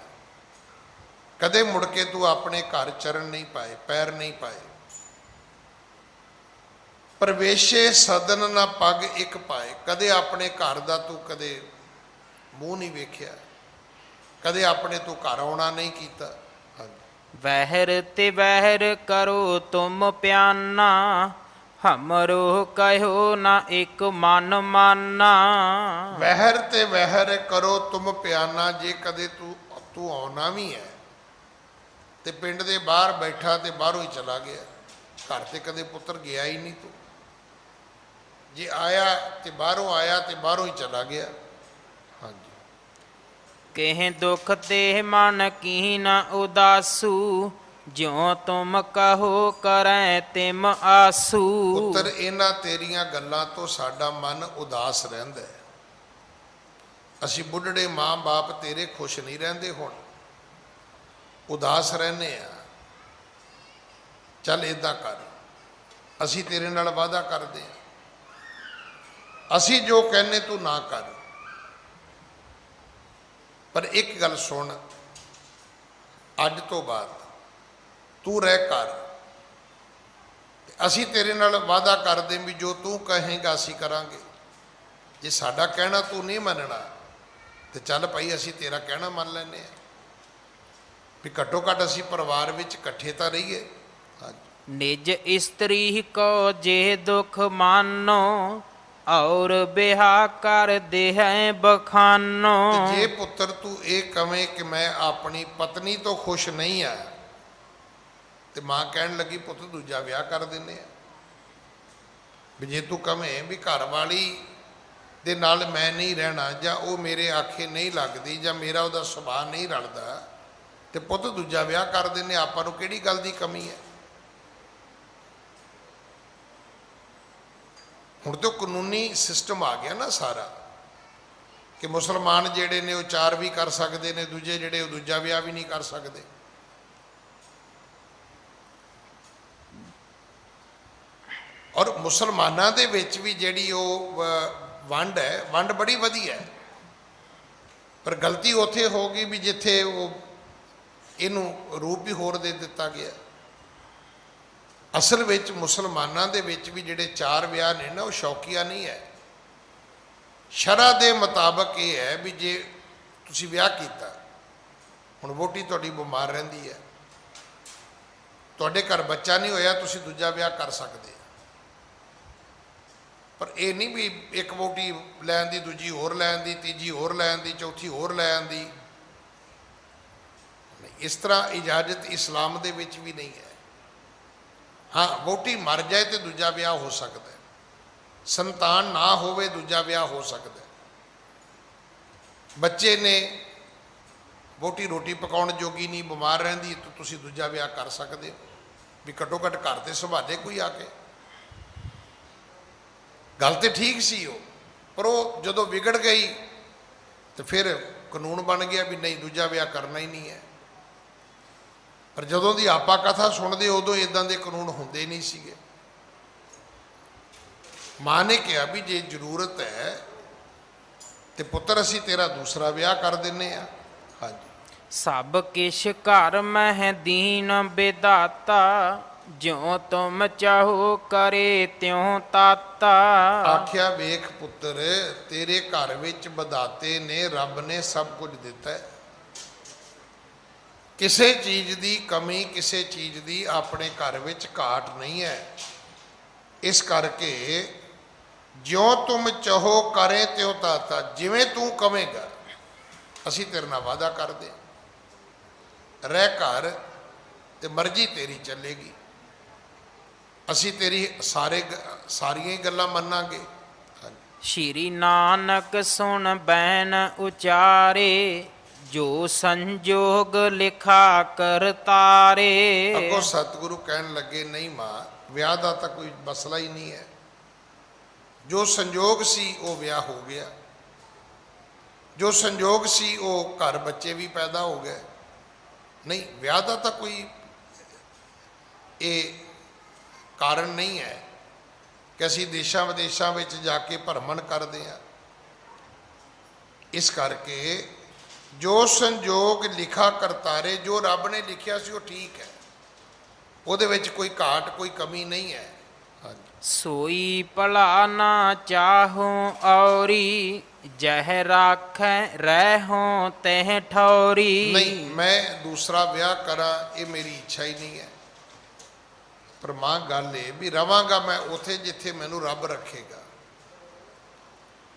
ਕਦੇ ਮੁੜ ਕੇ ਤੂੰ ਆਪਣੇ ਘਰ ਚਰਨ ਨਹੀਂ ਪਾਏ, ਪੈਰ ਨਹੀਂ ਪਾਏ। ਪ੍ਰਵੇਸ਼ੇ ਸਦਨ ਨਾ ਪੱਗ ਇੱਕ ਪਾਏ, ਕਦੇ ਆਪਣੇ ਘਰ ਦਾ ਤੂੰ ਕਦੇ ਮੂੰਹ ਨਹੀਂ ਵੇਖਿਆ, ਕਦੇ ਆਪਣੇ ਤੂੰ ਘਰ ਆਉਣਾ ਨਹੀਂ ਕੀਤਾ। ਵਹਿਰ ਤੇ ਵਹਿਰ ਕਰੋ ਤੁਮ ਪਿਆਨਾ, ਹਮਰੋ ਕਹਿਓ ਨਾ ਇੱਕ ਮਨ ਮਾਨਾ। ਵਹਿਰ ਤੇ ਵਹਿਰ ਕਰੋ ਤੁਮ ਪਿਆਨਾ। ਜੇ ਕਦੇ ਤੂੰ ਆਉਣਾ ਵੀ ਹੈ ਤੇ ਪਿੰਡ ਦੇ ਬਾਹਰ ਬੈਠਾ ਤੇ ਬਾਹਰੋਂ ਹੀ ਚਲਾ ਗਿਆ, ਘਰ ਤੇ ਕਦੇ ਪੁੱਤਰ ਗਿਆ ਹੀ ਨਹੀਂ ਤੂੰ। ਜੇ ਆਇਆ ਤੇ ਬਾਹਰੋਂ ਆਇਆ ਤੇ ਬਾਹਰੋਂ ਹੀ ਚਲਾ ਗਿਆ। ਹਾਂਜੀ। ਕਹਿ ਦੁਖ ਤੇ ਮਨ ਕੀਨ ਉਦਾਸੂ। ਜਿਉ ਤੁਮ ਕਹੋ ਕਰੈ ਤਿਮ ਆਸੂ। ਪੁੱਤਰ ਇਹਨਾਂ ਤੇਰੀਆਂ ਗੱਲਾਂ ਤੋਂ ਸਾਡਾ ਮਨ ਉਦਾਸ ਰਹਿੰਦਾ ਹੈ। ਅਸੀਂ ਬੁੱਢੜੇ ਮਾਂ-ਬਾਪ ਤੇਰੇ ਖੁਸ਼ ਨਹੀਂ ਰਹਿੰਦੇ, ਹੁਣ ਉਦਾਸ ਰਹਿੰਦੇ ਆ। ਚੱਲ ਏਦਾਂ ਕਰ, ਅਸੀਂ ਤੇਰੇ ਨਾਲ ਵਾਅਦਾ ਕਰਦੇ ਹਾਂ, ਅਸੀਂ ਜੋ ਕਹਿੰਦੇ ਤੂੰ ਨਾ ਕਰ। ਪਰ ਇੱਕ ਗੱਲ ਸੁਣ, ਅੱਜ ਤੋਂ ਬਾਅਦ ਤੂੰ ਰਹਿ ਕਰ। ਅਸੀਂ ਤੇਰੇ ਨਾਲ ਵਾਅਦਾ ਕਰਦੇ ਵੀ ਜੋ ਤੂੰ ਕਹੇਂਗਾ ਅਸੀਂ ਕਰਾਂਗੇ। ਜੇ ਸਾਡਾ ਕਹਿਣਾ ਤੂੰ ਨਹੀਂ ਮੰਨਣਾ ਤੇ ਚੱਲ ਭਾਈ ਅਸੀਂ ਤੇਰਾ ਕਹਿਣਾ ਮੰਨ ਲੈਂਦੇ ਹਾਂ, ਵੀ ਘੱਟੋ ਘੱਟ ਅਸੀਂ ਪਰਿਵਾਰ ਵਿੱਚ ਇਕੱਠੇ ਤਾਂ ਰਹੀਏ। ਹਾਂਜੀ। ਨਿਜ ਇਸਤਰੀ ਕੋ ਜੇ ਦੁਖ ਮਾਨੋ। ਔਰ ਬਿਹਾ ਕਰ ਦੇਹਿ ਬਖਾਨੋ। ਤੇ ਜੇ ਪੁੱਤਰ ਤੂੰ ਇਹ ਕਵੇਂ ਕਿ ਮੈਂ ਆਪਣੀ ਪਤਨੀ ਤੋਂ ਖੁਸ਼ ਨਹੀਂ ਆ, ਤੇ ਮਾਂ ਕਹਿਣ ਲੱਗੀ ਪੁੱਤ ਦੂਜਾ ਵਿਆਹ ਕਰ ਦਿੰਦੇ ਆ। ਵੀ ਜੇ ਤੂੰ ਕਵੇਂ ਵੀ ਘਰ ਵਾਲੀ ਦੇ ਨਾਲ ਮੈਂ ਨਹੀਂ ਰਹਿਣਾ, ਜਾਂ ਉਹ ਮੇਰੇ ਆਖੇ ਨਹੀਂ ਲੱਗਦੀ, ਜਾਂ ਮੇਰਾ ਉਹਦਾ ਸੁਭਾਅ ਨਹੀਂ ਰਲਦਾ, ਤੇ ਪੁੱਤ ਦੂਜਾ ਵਿਆਹ ਕਰ ਦਿੰਦੇ, ਆਪਾਂ ਨੂੰ ਕਿਹੜੀ ਗੱਲ ਦੀ ਕਮੀ ਹੈ। ਹੁਣ ਤਾਂ ਕਾਨੂੰਨੀ ਸਿਸਟਮ ਆ ਗਿਆ ਨਾ ਸਾਰਾ, ਕਿ ਮੁਸਲਮਾਨ ਜਿਹੜੇ ਨੇ ਉਹ 4 ਵੀ ਕਰ ਸਕਦੇ ਨੇ, ਦੂਜੇ ਜਿਹੜੇ ਉਹ ਦੂਜਾ ਵਿਆਹ ਵੀ ਨਹੀਂ ਕਰ ਸਕਦੇ। ਔਰ ਮੁਸਲਮਾਨਾਂ ਦੇ ਵਿੱਚ ਵੀ ਜਿਹੜੀ ਉਹ ਵੰਡ ਹੈ, ਵੰਡ ਬੜੀ ਵਧੀਆ ਹੈ, ਪਰ ਗਲਤੀ ਉੱਥੇ ਹੋ ਗਈ ਵੀ ਜਿੱਥੇ ਉਹ ਇਹਨੂੰ ਰੂਪ ਵੀ ਹੋਰ ਦੇ ਦਿੱਤਾ ਗਿਆ। ਅਸਲ ਵਿੱਚ ਮੁਸਲਮਾਨਾਂ ਦੇ ਵਿੱਚ ਵੀ ਜਿਹੜੇ 4 ਵਿਆਹ ਨੇ ਨਾ, ਉਹ ਸ਼ੌਕੀਆ ਨਹੀਂ ਹੈ। ਸ਼ਰਅ ਦੇ ਮੁਤਾਬਕ ਇਹ ਹੈ ਵੀ ਜੇ ਤੁਸੀਂ ਵਿਆਹ ਕੀਤਾ, ਹੁਣ ਵਹੁਟੀ ਤੁਹਾਡੀ ਬਿਮਾਰ ਰਹਿੰਦੀ ਹੈ, ਤੁਹਾਡੇ ਘਰ ਬੱਚਾ ਨਹੀਂ ਹੋਇਆ, ਤੁਸੀਂ ਦੂਜਾ ਵਿਆਹ ਕਰ ਸਕਦੇ। ਪਰ ਇਹ ਨਹੀਂ ਵੀ ਇੱਕ ਵਹੁਟੀ ਲੈਣ ਦੀ, ਦੂਜੀ ਹੋਰ ਲੈਣ ਦੀ, ਤੀਜੀ ਹੋਰ ਲੈਣ ਦੀ, ਚੌਥੀ ਹੋਰ ਲੈਣ ਦੀ। ਇਸ ਤਰ੍ਹਾਂ ਇਜਾਜ਼ਤ ਇਸਲਾਮ ਦੇ ਵਿੱਚ ਵੀ ਨਹੀਂ ਹੈ। ਹਾਂ, ਵਹੁਟੀ ਮਰ ਜਾਏ ਤੇ ਦੂਜਾ ਵਿਆਹ ਹੋ ਸਕਦਾ, ਸੰਤਾਨ ਨਾ ਹੋਵੇ ਦੂਜਾ ਵਿਆਹ ਹੋ ਸਕਦਾ, ਬੱਚੇ ਨੇ, ਵਹੁਟੀ ਰੋਟੀ ਪਕਾਉਣ ਜੋਗੀ ਨਹੀਂ, ਬਿਮਾਰ ਰਹਿੰਦੀ, ਤਾਂ ਤੁਸੀਂ ਦੂਜਾ ਵਿਆਹ ਕਰ ਸਕਦੇ ਹੋ, ਵੀ ਘੱਟੋ ਘੱਟ ਘਰ ਤੇ ਸੰਭਾਲੇ ਕੋਈ ਆ ਕੇ। ਗੱਲ ਤੇ ਠੀਕ ਸੀ ਉਹ, ਪਰ ਉਹ ਜਦੋਂ ਵਿਗੜ ਗਈ ਤੇ ਫਿਰ ਕਾਨੂੰਨ ਬਣ ਗਿਆ ਵੀ ਨਹੀਂ, ਦੂਜਾ ਵਿਆਹ ਕਰਨਾ ਹੀ ਨਹੀਂ ਹੈ। ਪਰ ਜਦੋਂ ਦੀ ਆਪਾ ਕਥਾ ਸੁਣਦੇ ਉਦੋਂ ਇਦਾਂ ਦੇ ਕਾਨੂੰਨ ਹੁੰਦੇ ਨਹੀਂ ਸੀਗੇ। ਮਾਂ ਨੇ ਕਿਹਾ ਵੀ ਜੇ ਜ਼ਰੂਰਤ ਹੈ ਤੇ ਪੁੱਤਰ ਅਸੀਂ ਤੇਰਾ ਦੂਸਰਾ ਵਿਆਹ ਕਰ ਦਿੰਨੇ ਆ। ਹਾਂਜੀ। ਸਭ ਕਿਛ ਘਰ ਮਹਿ ਦੀਨ ਬਿਦਾਤਾ। ਜਿਉ ਤੁਮ ਚਾਹੋ ਕਰੇ ਤਿਉ ਤਾਤਾ। ਆਖਿਆ ਵੇਖ ਪੁੱਤਰ, ਤੇਰੇ ਘਰ ਵਿੱਚ ਵਿਧਾਤੇ ਨੇ, ਰੱਬ ਨੇ ਸਭ ਕੁਝ ਦਿੱਤਾ ਹੈ। ਕਿਸੇ ਚੀਜ਼ ਦੀ ਕਮੀ, ਕਿਸੇ ਚੀਜ਼ ਦੀ ਆਪਣੇ ਘਰ ਵਿੱਚ ਘਾਟ ਨਹੀਂ ਹੈ। ਇਸ ਕਰਕੇ ਜਿਉ ਤੁਮ ਚਾਹੋ ਕਰੇ ਤਿਉ ਤਾਤਾ, ਜਿਵੇਂ ਤੂੰ ਕਵੇਂਗਾ ਅਸੀਂ ਤੇਰੇ ਨਾਲ ਵਾਅਦਾ ਕਰਦੇ, ਰਹਿ ਘਰ ਤੇ ਮਰਜ਼ੀ ਤੇਰੀ ਚੱਲੇਗੀ, ਅਸੀਂ ਤੇਰੀ ਸਾਰੀਆਂ ਹੀ ਗੱਲਾਂ ਮੰਨਾਂਗੇ। ਸ਼੍ਰੀ ਨਾਨਕ ਸੁਣ ਬੈਨ ਉਚਾਰੇ। ਜੋ ਸੰਜੋਗ ਲਿਖਾ ਕਰਤਾਰੇ। ਅੱਗੋਂ ਸਤਿਗੁਰੂ ਕਹਿਣ ਲੱਗੇ, ਨਹੀਂ ਮਾਂ, ਵਿਆਹ ਦਾ ਤਾਂ ਕੋਈ ਮਸਲਾ ਹੀ ਨਹੀਂ ਹੈ। ਜੋ ਸੰਜੋਗ ਸੀ ਉਹ ਵਿਆਹ ਹੋ ਗਿਆ, ਜੋ ਸੰਜੋਗ ਸੀ ਉਹ ਘਰ ਬੱਚੇ ਵੀ ਪੈਦਾ ਹੋ ਗਏ। ਨਹੀਂ, ਵਿਆਹ ਦਾ ਤਾਂ ਕੋਈ ਇਹ ਕਾਰਨ ਨਹੀਂ ਹੈ ਕਿ ਅਸੀਂ ਦੇਸ਼ਾਂ ਵਿਦੇਸ਼ਾਂ ਵਿੱਚ ਜਾ ਕੇ ਭਰਮਣ ਕਰਦੇ ਹਾਂ। ਇਸ ਕਰਕੇ ਜੋ ਸੰਜੋਗ ਲਿਖਾ ਕਰਤਾਰੇ, ਜੋ ਰੱਬ ਨੇ ਲਿਖਿਆ ਸੀ ਉਹ ਠੀਕ ਹੈ, ਉਹਦੇ ਵਿੱਚ ਕੋਈ ਘਾਟ, ਕੋਈ ਕਮੀ ਨਹੀਂ ਹੈ। ਸੋਈ ਭਲਾ ਨਾ ਚਾਹੋ ਔਰੀ। ਜਹ ਰਾਖੈ ਰਹਿਉ ਤਹ ਠੌਰੀ। ਨਹੀਂ, ਮੈਂ ਦੂਸਰਾ ਵਿਆਹ ਕਰਾਂ ਇਹ ਮੇਰੀ ਇੱਛਾ ਹੀ ਨਹੀਂ ਹੈ। पर मां गल ये भी रवांगा मैं उत्थे जिथे मैनू रब रखेगा।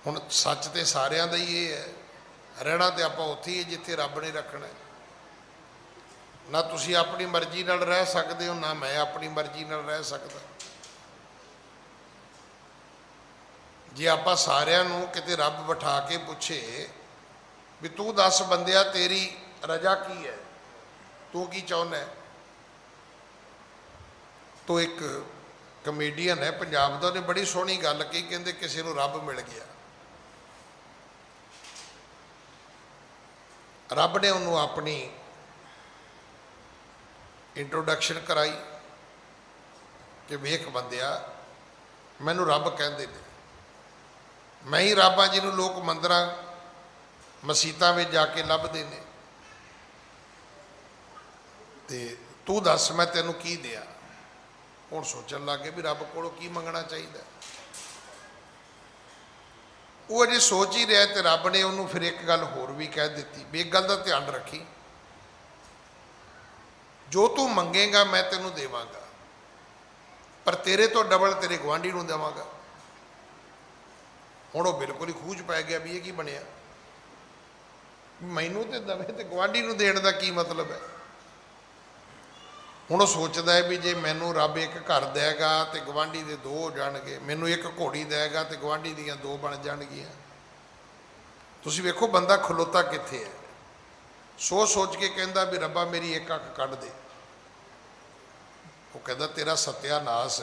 हुण सच तो सारिਆਂ ਦਾ ही ये है, रहना तो आप उत्थे ही है जिथे रब ने रखना है। ना तुसी अपनी मर्जी नाल रह सकते हो, ना मैं अपनी मर्जी नाल रह सकदा। जे आप सारिਆਂ नूं किते रब बिठा के पूछे भी तू दस बंदिया तेरी रजा की है, तू की चाहुंदा है, तो एक कमेडियन है पंजाब का, उन्हें बड़ी सोहनी गल कही, कहंदे किसी नूं रब मिल गया, रब ने उन्होंने अपनी इंट्रोडक्शन कराई कि वेख बंदिया मैनू रब कहते हैं, मैं ही रब हाँ जिन्होंने लोग मंदिर मसीतां में जाके लभदे ने, ते तू दस मैं तेनू की दिया। हुण सोचन लग गए भी रब कोलों की मंगना चाहिए। वो अजे सोच ही रहा तो रब ने उन्होंने फिर एक गल होर भी कह दी भी एक गल का ध्यान रखी, जो तू मंगेगा मैं तेनू देवांगा, पर तेरे तो डबल तेरे गुआढ़ी नूं देवांगा। हुण वो बिल्कुल ही खूज पै गया भी ये की बनिया, मैनू तो दवे तो गुआढ़ी नूं देण दा की मतलब है। हुण वो सोचदा है भी जे मैनू रब एक घर देगा तो गुआढ़ी दे दो हो जाणगे, मैनू एक घोड़ी देगा तो गुआढ़ी दियां दो बन जाणगियां। तुसीं वेखो बंदा खलोता कित्थे है, सोच सोच के कहंदा भी रब्बा मेरी एक अख कढ दे। वो कहता तेरा सत्यानाश,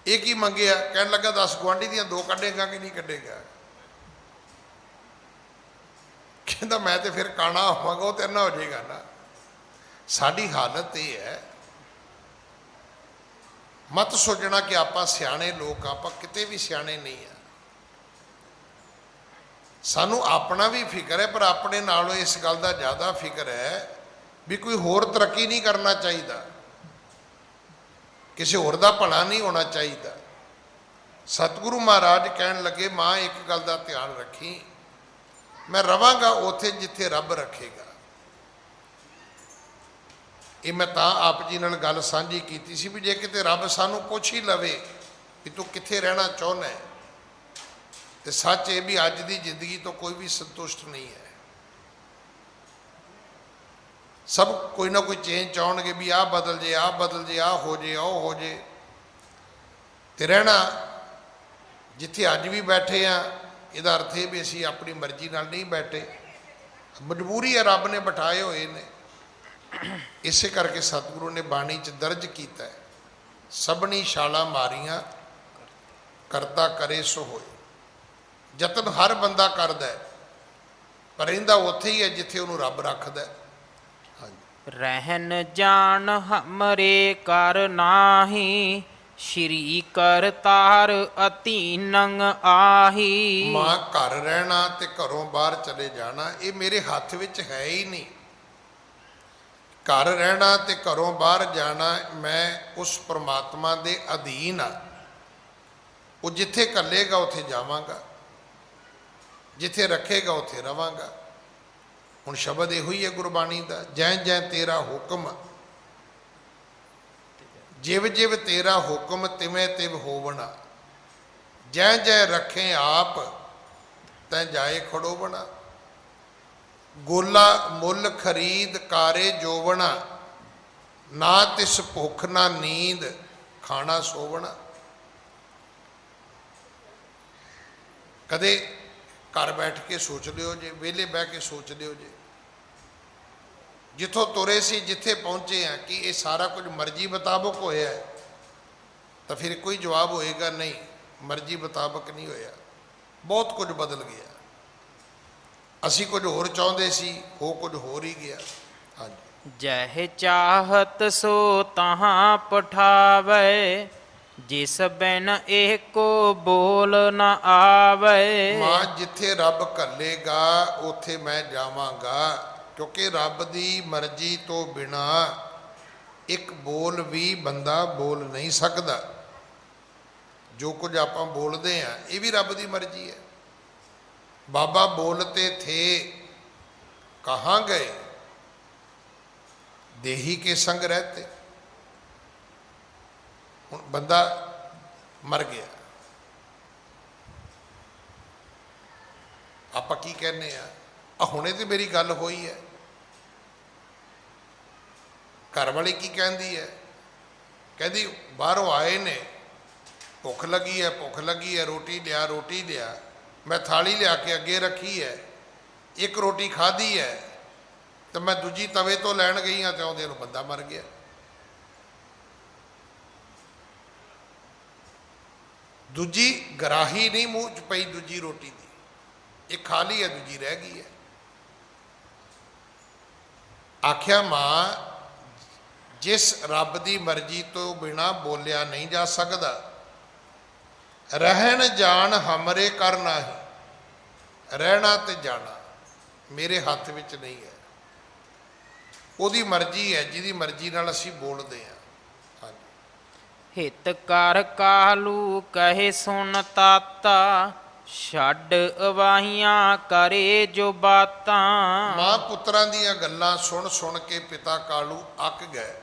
एक ही मंगिया, कहन लगा दस गुआढ़ी दियां दो कढेगा कि नहीं कढेगा। कहता मैं तो फिर काना होवांगा, वो तेरे नाल हो जाएगा ना। साड़ी हालत ये है, मत सोचना कि आप सियाणे लोग, आप किते भी सियाणे नहीं है। सानू अपना भी फिक्र है, पर अपने नालों इस गल का ज़्यादा फिक्र है भी कोई होर तरक्की नहीं करना चाहिए, किसी होर दा भला नहीं होना चाहिए। सतगुरु महाराज कहन लगे मां एक गल का ध्यान रखी, मैं रवांगा उत्थे जिथे रब रखेगा। ये मैं आप जी नाल गल साझी की सी भी जे किते रब सानू पुछ ही लवे कि तू कित्थे रहना चाहुंदा है, तो सच ये भी अज की जिंदगी तो कोई भी संतुष्ट नहीं है। सब कोई ना कोई चेंज चाहणगे भी आ बदल जे, आ बदल जे, आ हो जे, आ हो जे। तो रहना जिथे अज भी बैठे हाँ, इहदा अर्थ है भी असीं अपनी मर्जी नाल नहीं बैठे, मजबूरी है, रब ने बिठाए हुए ने। इसे करके सतगुरु ने बाणी च दर्ज किया है, सबनी छाला मारियां करता करे सो होए। जतन हर बंदा करदा है, पर रहिंदा उत्थे ही है जिथे उहनूं रब रखदा है। रहन जान हमरे कर नाही, श्री कर तार अतीनंग आही। मां घर रहना ते घरों बाहर चले जाना ये मेरे हाथ विच है ही नहीं। घर रहना ते घरों बाहर जाना मैं उस परमात्मा दे अधीन हाँ। वो जिथे घल्लेगा उत्थे जावांगा, जिथे रखेगा उत्थे रवांगा। हुण शब्द इहो ही है गुरबाणी का, जै जै तेरा हुक्म, जिव जिव तेरा हुक्म तिवें तिव होवना, जै जै रखे आप तैं जाए खड़ोवना। गोला मुल खरीद कारे जोवना, ना तिस भुख ना नींद खाना सोवना। कदे घर बैठ के सोच लियो जे, वेले बह के सोच लियो जे, जिथों तुरे सी जिथे पहुंचे हैं कि ये सारा कुछ मर्जी मुताबक होया है, तो फिर कोई जवाब होएगा नहीं, मर्जी मुताबक नहीं होया, बहुत कुछ बदल गया। असी कुछ होर चाहुंदे सी, हो कुछ होर ही गया। हाँ जी। जह चाहत सो तहाँ पठावे, जिस बिन एको बोल न आवे। मां जिथे रब घल्लेगा उथे मैं जावांगा, क्योंकि रब दी मर्जी तो बिना एक बोल भी बंदा बोल नहीं सकता। जो कुछ आप बोलते हैं ये भी रब दी मर्जी है। बाबा बोलते थे कहाँ गए, देही के संग रहते। ਹੁਣ ਬੰਦਾ ਮਰ ਗਿਆ, ਆਪਾਂ ਕੀ ਕਹਿੰਦੇ ਆ ਹੁਣੇ ਤੇ ਮੇਰੀ ਗੱਲ ਹੋਈ ਹੈ। ਘਰ ਵਾਲੀ ਕੀ ਕਹਿੰਦੀ ਹੈ? ਕਹਿੰਦੀ ਬਾਹਰੋਂ ਆਏ ਨੇ, ਭੁੱਖ ਲੱਗੀ ਹੈ, ਭੁੱਖ ਲੱਗੀ ਹੈ, ਰੋਟੀ ਲਿਆ, ਰੋਟੀ ਲਿਆ। ਮੈਂ ਥਾਲੀ ਲਿਆ ਕੇ ਅੱਗੇ ਰੱਖੀ ਹੈ, ਇੱਕ ਰੋਟੀ ਖਾਧੀ ਹੈ ਤੇ ਮੈਂ ਦੂਜੀ ਤਵੇ ਤੋਂ ਲੈਣ ਗਈ ਹਾਂ ਤੇ ਉਹਦੇ ਨੂੰ ਬੰਦਾ ਮਰ ਗਿਆ। ਦੂਜੀ ਗਰਾਹੀ ਨਹੀਂ ਮੂੰਹ 'ਚ ਪਈ ਦੂਜੀ ਰੋਟੀ ਦੀ, ਇੱਕ ਖਾ ਲਈ ਹੈ, ਦੂਜੀ ਰਹਿ ਗਈ ਹੈ। ਆਖਿਆ ਮਾਂ, ਜਿਸ ਰੱਬ ਦੀ ਮਰਜ਼ੀ ਤੋਂ ਬਿਨਾ ਬੋਲਿਆ ਨਹੀਂ ਜਾ ਸਕਦਾ, ਰਹਿਣ ਜਾਣ ਹਮਰੇ ਕਰਨਾ ਹੀ, ਰਹਿਣਾ ਤੇ ਜਾਣਾ ਮੇਰੇ ਹੱਥ ਵਿੱਚ ਨਹੀਂ ਹੈ। ਉਹਦੀ ਮਰਜ਼ੀ ਹੈ, ਜਿਹਦੀ ਮਰਜ਼ੀ ਨਾਲ ਅਸੀਂ ਬੋਲਦੇ ਹਾਂ। ਹਾਂਜੀ। ਹਿਤ ਕਰ ਕਾਹਲੂ ਕਹੇ ਸੁਨ ਤਾਤਾ, ਛੱਡ ਅਵਾਹੀਆਂ ਕਰੇ ਜੋ ਬਾਤਾਂ। ਮਾਂ ਪੁੱਤਰਾਂ ਦੀਆਂ ਗੱਲਾਂ ਸੁਣ ਸੁਣ ਕੇ ਪਿਤਾ ਕਾਲੂ ਅੱਕ ਗਏ।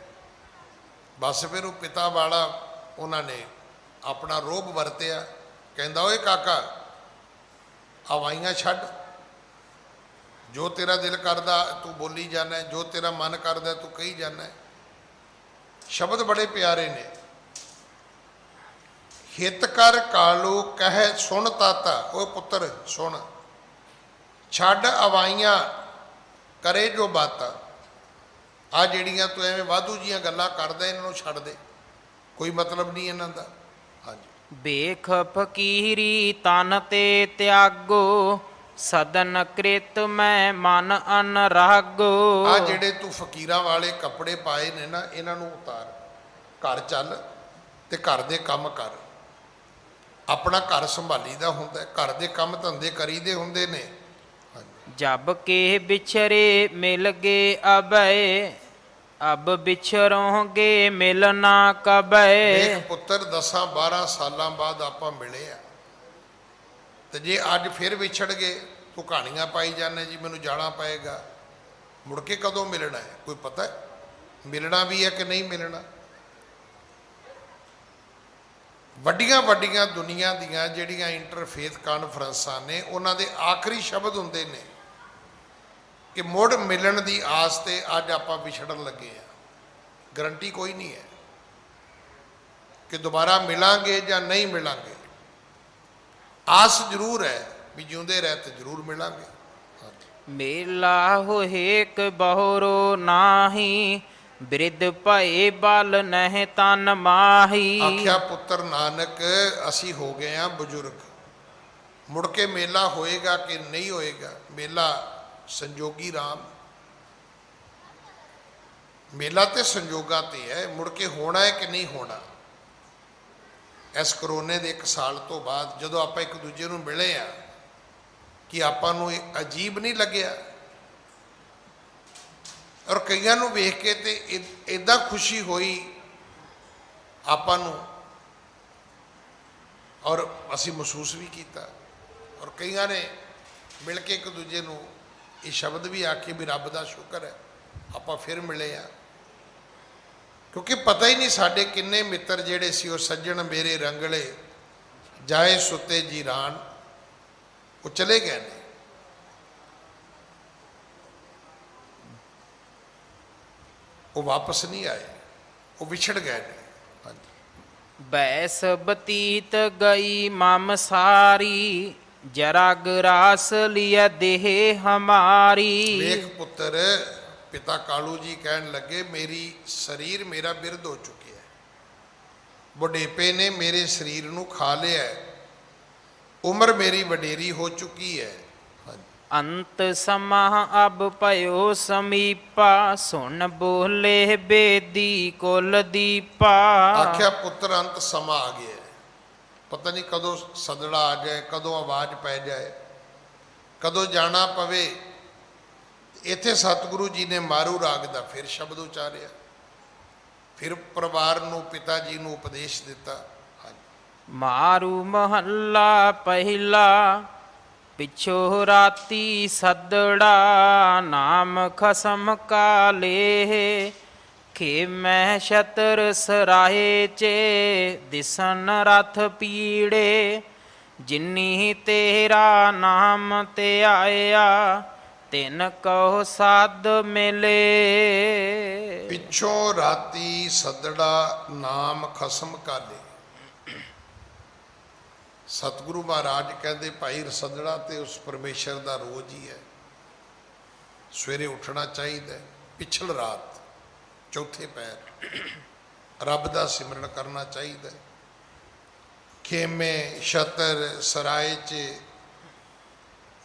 ਬਸ ਫਿਰ ਉਹ ਪਿਤਾ ਵਾਲਾ ਉਹਨਾਂ ਨੇ ਆਪਣਾ ਰੋਹਬ ਵਰਤਿਆ। ਕਹਿੰਦਾ ਓਏ ਕਾਕਾ, ਅਵਾਈਆਂ ਛੱਡ, ਜੋ ਤੇਰਾ ਦਿਲ ਕਰਦਾ ਤੂੰ ਬੋਲੀ ਜਾਂਦਾ, ਜੋ ਤੇਰਾ ਮਨ ਕਰਦਾ ਤੂੰ ਕਹੀ ਜਾਂਦਾ। ਸ਼ਬਦ ਬੜੇ ਪਿਆਰੇ ਨੇ। ਹਿਤ ਕਰ ਕਾਲੂ ਕਹਿ ਸੁਣ ਤਾਤਾ, ਓਏ ਪੁੱਤਰ ਸੁਣ, ਛੱਡ ਅਵਾਈਆਂ ਕਰੇ ਜੋ ਬਾਤਾਂ। ਆ ਜਿਹੜੀਆਂ ਤੂੰ ਐਵੇਂ ਵਾਧੂ ਜੀਆਂ ਗੱਲਾਂ ਕਰਦਾ, ਇਹਨਾਂ ਨੂੰ ਛੱਡ ਦੇ, ਕੋਈ ਮਤਲਬ ਨਹੀਂ ਇਹਨਾਂ ਦਾ। ਹਾਂਜੀ। ਵੇਖ ਫਕੀਰੀ ਤਨ ਤੇ ਤਿਆਗੋ, ਸਦਨ ਕ੍ਰਿਤ ਮੈਂ ਮਨ ਅਨਰਾਗੋ। ਆ ਜਿਹੜੇ ਤੂੰ ਫਕੀਰਾਂ ਵਾਲੇ ਕੱਪੜੇ ਪਾਏ ਨੇ ਨਾ, ਇਹਨਾਂ ਨੂੰ ਉਤਾਰ, ਘਰ ਚੱਲ ਤੇ ਘਰ ਦੇ ਕੰਮ ਕਰ। ਆਪਣਾ ਘਰ ਸੰਭਾਲੀਦਾ ਹੁੰਦਾ, ਘਰ ਦੇ ਕੰਮ ਧੰਦੇ ਕਰੀਦੇ ਹੁੰਦੇ ਨੇ। ਜਬ ਕੇ ਵਿਛਰੇ ਮਿਲ ਗੇ ਅਬੈ, ਅਬ ਵਿਛਰੋਗੇ ਮਿਲ ਨਾ ਕਬੈ। ਦੇਖ ਪੁੱਤਰ, 10-12 ਸਾਲਾਂ ਬਾਅਦ ਆਪਾਂ ਮਿਲੇ ਆ, ਤੇ ਜੇ ਅੱਜ ਫਿਰ ਵਿਛੜ ਗਏ ਤੂੰ ਕਹਾਣੀਆਂ ਪਾਈ ਜਾਂਦੇ ਜੀ ਮੈਨੂੰ ਜਾਣਾ ਪਏਗਾ। ਮੁੜ ਕੇ ਕਦੋਂ ਮਿਲਣਾ ਹੈ ਕੋਈ ਪਤਾ ਹੈ? ਮਿਲਣਾ ਵੀ ਹੈ ਕਿ ਨਹੀਂ ਮਿਲਣਾ? ਵੱਡੀਆਂ ਵੱਡੀਆਂ ਦੁਨੀਆ ਦੀਆਂ ਜਿਹੜੀਆਂ ਇੰਟਰਫੇਥ ਕਾਨਫਰੰਸਾਂ ਨੇ, ਉਹਨਾਂ ਦੇ ਆਖਰੀ ਸ਼ਬਦ ਹੁੰਦੇ ਨੇ ਕਿ ਮੁੜ ਮਿਲਣ ਦੀ ਆਸ ਤੇ ਅੱਜ ਆਪਾਂ ਵਿਛੜਨ ਲੱਗੇ ਆ। ਗਰੰਟੀ ਕੋਈ ਨਹੀਂ ਹੈ ਕਿ ਦੁਬਾਰਾ ਮਿਲਾਂਗੇ ਜਾਂ ਨਹੀਂ ਮਿਲਾਂਗੇ। ਆਸ ਜ਼ਰੂਰ ਹੈ ਵੀ ਜਿਉਂਦੇ ਰਹਿ ਤੇ ਜ਼ਰੂਰ ਮਿਲਾਂਗੇ। ਮੇਲਾ ਹੋਏਕ ਬਹੁਰੋ ਨਾਹੀ, ਬਿਰਧ ਭਏ ਬਲ ਨਹਿ ਤਨ ਮਾਹੀ। ਆਖਿਆ ਪੁੱਤਰ ਨਾਨਕ, ਅਸੀਂ ਹੋ ਗਏ ਆ ਬਜ਼ੁਰਗ, ਮੁੜ ਕੇ ਮੇਲਾ ਹੋਏਗਾ ਕਿ ਨਹੀਂ ਹੋਏਗਾ? ਮੇਲਾ ਸੰਜੋਗੀ ਰਾਮ, ਮੇਲਾ ਤੇ ਸੰਜੋਗਾਂ ਤੇ ਹੈ, ਮੁੜ ਕੇ ਹੋਣਾ ਹੈ ਕਿ ਨਹੀਂ ਹੋਣਾ। ਇਸ ਕਰੋਨੇ ਦੇ 1 ਸਾਲ ਤੋਂ ਬਾਅਦ ਜਦੋਂ ਆਪਾਂ ਇੱਕ ਦੂਜੇ ਨੂੰ ਮਿਲੇ ਆ, ਕਿ ਆਪਾਂ ਨੂੰ ਇਹ ਅਜੀਬ ਨਹੀਂ ਲੱਗਿਆ? ਔਰ ਕਈਆਂ ਨੂੰ ਵੇਖ ਕੇ ਤੇ ਇੱਦਾਂ ਖੁਸ਼ੀ ਹੋਈ ਆਪਾਂ ਨੂੰ, ਔਰ ਅਸੀਂ ਮਹਿਸੂਸ ਵੀ ਕੀਤਾ। ਔਰ ਕਈਆਂ ਨੇ ਮਿਲ ਕੇ ਇੱਕ ਦੂਜੇ ਨੂੰ ਇਹ ਸ਼ਬਦ ਵੀ ਆਖੇ ਵੀ ਰੱਬ ਦਾ ਸ਼ੁਕਰ ਹੈ ਆਪਾਂ ਫਿਰ ਮਿਲੇ ਆ। ਕਿਉਂਕਿ ਪਤਾ ਹੀ ਨਹੀਂ ਸਾਡੇ ਕਿੰਨੇ ਮਿੱਤਰ ਜਿਹੜੇ ਸੀ, ਉਹ ਸੱਜਣ ਮੇਰੇ ਰੰਗਲੇ ਜਾਏ ਸੁੱਤੇ ਜੀਰਾਨ, ਉਹ ਚਲੇ ਗਏ ਨੇ। ਉਹ ਵਾਪਸ ਨਹੀਂ ਆਏ, ਉਹ ਵਿਛੜ ਗਏ ਨੇ। ਬੈਸ ਬਤੀਤ ਗਈ ਮਮ ਸਾਰੀ, ਜਰਾ ਗਰਾਸ ਲਿਆ ਦੇਹ ਹਮਾਰੀ। ਵੇਖ ਪੁੱਤਰ, ਪਿਤਾ ਕਾਲੂ ਜੀ ਕਹਿਣ ਲੱਗੇ ਮੇਰੀ ਸਰੀਰ ਮੇਰਾ ਬਿਰਧ ਹੋ ਚੁੱਕਿਆ ਹੈ, ਬੁਢੇਪੇ ਨੇ ਮੇਰੇ ਸਰੀਰ ਨੂੰ ਖਾ ਲਿਆ ਹੈ, ਉਮਰ ਮੇਰੀ ਵਡੇਰੀ ਹੋ ਚੁੱਕੀ ਹੈ। ਅੰਤ ਸਮਾਂ ਅਬ ਭਇਓ ਸਮੀਪਾ, ਸੁਣ ਬੋਲੇ ਬੇਦੀ ਕੁਲ ਦੀਪਾ। ਆਖਿਆ ਪੁੱਤਰ ਅੰਤ ਸਮਾਂ ਆ ਗਿਆ, ਪਤਾ ਨਹੀਂ ਕਦੋਂ ਸਦੜਾ ਆ ਜਾਏ, ਕਦੋਂ ਆਵਾਜ਼ ਪੈ ਜਾਏ, ਕਦੋਂ ਜਾਣਾ ਪਵੇ। ਇੱਥੇ ਸਤਿਗੁਰੂ ਜੀ ਨੇ ਮਾਰੂ ਰਾਗ ਦਾ ਫਿਰ ਸ਼ਬਦ ਉਚਾਰਿਆ, ਫਿਰ ਪਰਿਵਾਰ ਨੂੰ ਪਿਤਾ ਜੀ ਨੂੰ ਉਪਦੇਸ਼ ਦਿੱਤਾ। ਮਾਰੂ ਮਹੱਲਾ ਪਹਿਲਾ, ਪਿਛੋ ਰਾਤੀ ਸਦੜਾ, ਨਾਮ ਖਸਮ ਕਾ ਲੇਹ, ਖੇਮੈ ਛਤਰ ਸਰਾਹੇ ਚੇ ਦਿਸਨ ਰਥ ਪੀੜੇ ਜਿਨੀ ਤੇਰਾ ਨਾਮ ਧਿਆਇਆ ਤਿਨ ਕਉ ਸਾਧ ਮਿਲੇ। ਪਿੱਛੋਂ ਰਾਤੀ ਸੱਦੜਾ ਨਾਮ ਖਸਮ ਕਾਲੇ। ਸਤਿਗੁਰੂ ਮਹਾਰਾਜ ਕਹਿੰਦੇ ਭਾਈ ਰਸਦੜਾ ਤੇ ਉਸ ਪਰਮੇਸ਼ਰ ਦਾ ਰੋਜ਼ ਹੀ ਹੈ। ਸਵੇਰੇ ਉੱਠਣਾ ਚਾਹੀਦਾ, ਪਿਛਲ ਰਾਤ ਚੌਥੇ ਪੈਰ ਰੱਬ ਦਾ ਸਿਮਰਨ ਕਰਨਾ ਚਾਹੀਦਾ। ਖੇਮੇ ਛਤਰ ਸਰਾਏ 'ਚ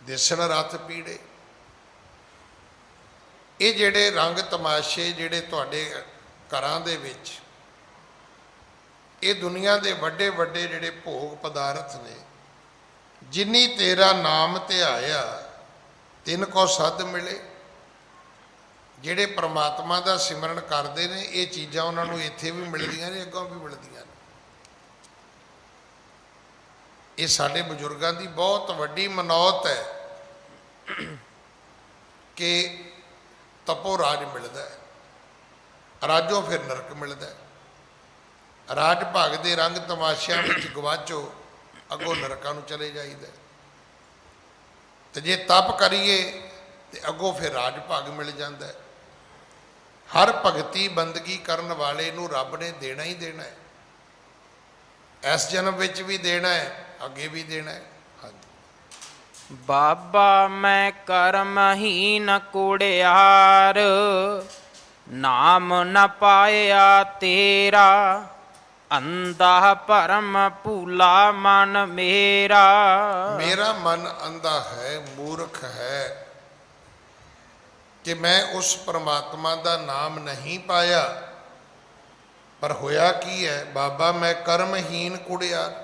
ਦਿਸਣ ਰਥ ਪੀੜੇ। ਇਹ ਜਿਹੜੇ ਰੰਗ ਤਮਾਸ਼ੇ ਜਿਹੜੇ ਤੁਹਾਡੇ ਘਰਾਂ ਦੇ ਵਿੱਚ, ਇਹ ਦੁਨੀਆ ਦੇ ਵੱਡੇ ਵੱਡੇ ਜਿਹੜੇ ਭੋਗ ਪਦਾਰਥ ਨੇ, ਜਿਨੀ ਤੇਰਾ ਨਾਮ ਧਿਆਇਆ ਤਿਨ ਕੋ ਸੱਧ ਮਿਲੇ। ਜਿਹੜੇ ਪ੍ਰਮਾਤਮਾ ਦਾ ਸਿਮਰਨ ਕਰਦੇ ਨੇ ਇਹ ਚੀਜ਼ਾਂ ਉਹਨਾਂ ਨੂੰ ਇੱਥੇ ਵੀ ਮਿਲਦੀਆਂ ਨੇ, ਅੱਗੋਂ ਵੀ ਮਿਲਦੀਆਂ ਨੇ। ਇਹ ਸਾਡੇ ਬਜ਼ੁਰਗਾਂ ਦੀ ਬਹੁਤ ਵੱਡੀ ਮਨੌਤ ਹੈ ਕਿ ਤਪੋ ਰਾਜ ਮਿਲਦਾ ਹੈ, ਰਾਜੋਂ ਫਿਰ ਨਰਕ ਮਿਲਦਾ ਹੈ। ਰਾਜ ਭਾਗ ਦੇ ਰੰਗ ਤਮਾਸ਼ਿਆਂ ਵਿੱਚ ਗਵਾਚੋ, ਅੱਗੋਂ ਨਰਕਾਂ ਨੂੰ ਚਲੇ ਜਾਈਦਾ। ਤੇ ਜੇ ਤਪ ਕਰੀਏ ਤੇ ਅੱਗੋਂ ਫਿਰ ਰਾਜ ਭਾਗ ਮਿਲ ਜਾਂਦਾ ਹੈ। ਹਰ ਭਗਤੀ ਬੰਦਗੀ ਕਰਨ ਵਾਲੇ ਨੂੰ ਰੱਬ ਨੇ ਦੇਣਾ ਹੀ ਦੇਣਾ ਹੈ। ਇਸ ਜਨਮ ਵਿੱਚ ਵੀ ਦੇਣਾ ਹੈ, ਅੱਗੇ ਵੀ ਦੇਣਾ ਹੈ। ਹਾਂਜੀ। ਬਾਬਾ ਮੈਂ ਕਰਮਹੀਨ ਕੁੜਿਆਰ ਨਾਮ ਨ ਪਾਇਆ ਤੇਰਾ ਅੰਧਾ ਭਰਮ ਭੂਲਾ ਮਨ ਮੇਰਾ। ਮੇਰਾ ਮਨ ਅੰਧਾ ਹੈ, ਮੂਰਖ ਹੈ ਕਿ ਮੈਂ ਉਸ ਪਰਮਾਤਮਾ ਦਾ ਨਾਮ ਨਹੀਂ ਪਾਇਆ। ਪਰ ਹੋਇਆ ਕੀ ਹੈ ਬਾਬਾ, ਮੈਂ ਕਰਮਹੀਨ ਕੁੜਿਆਰ।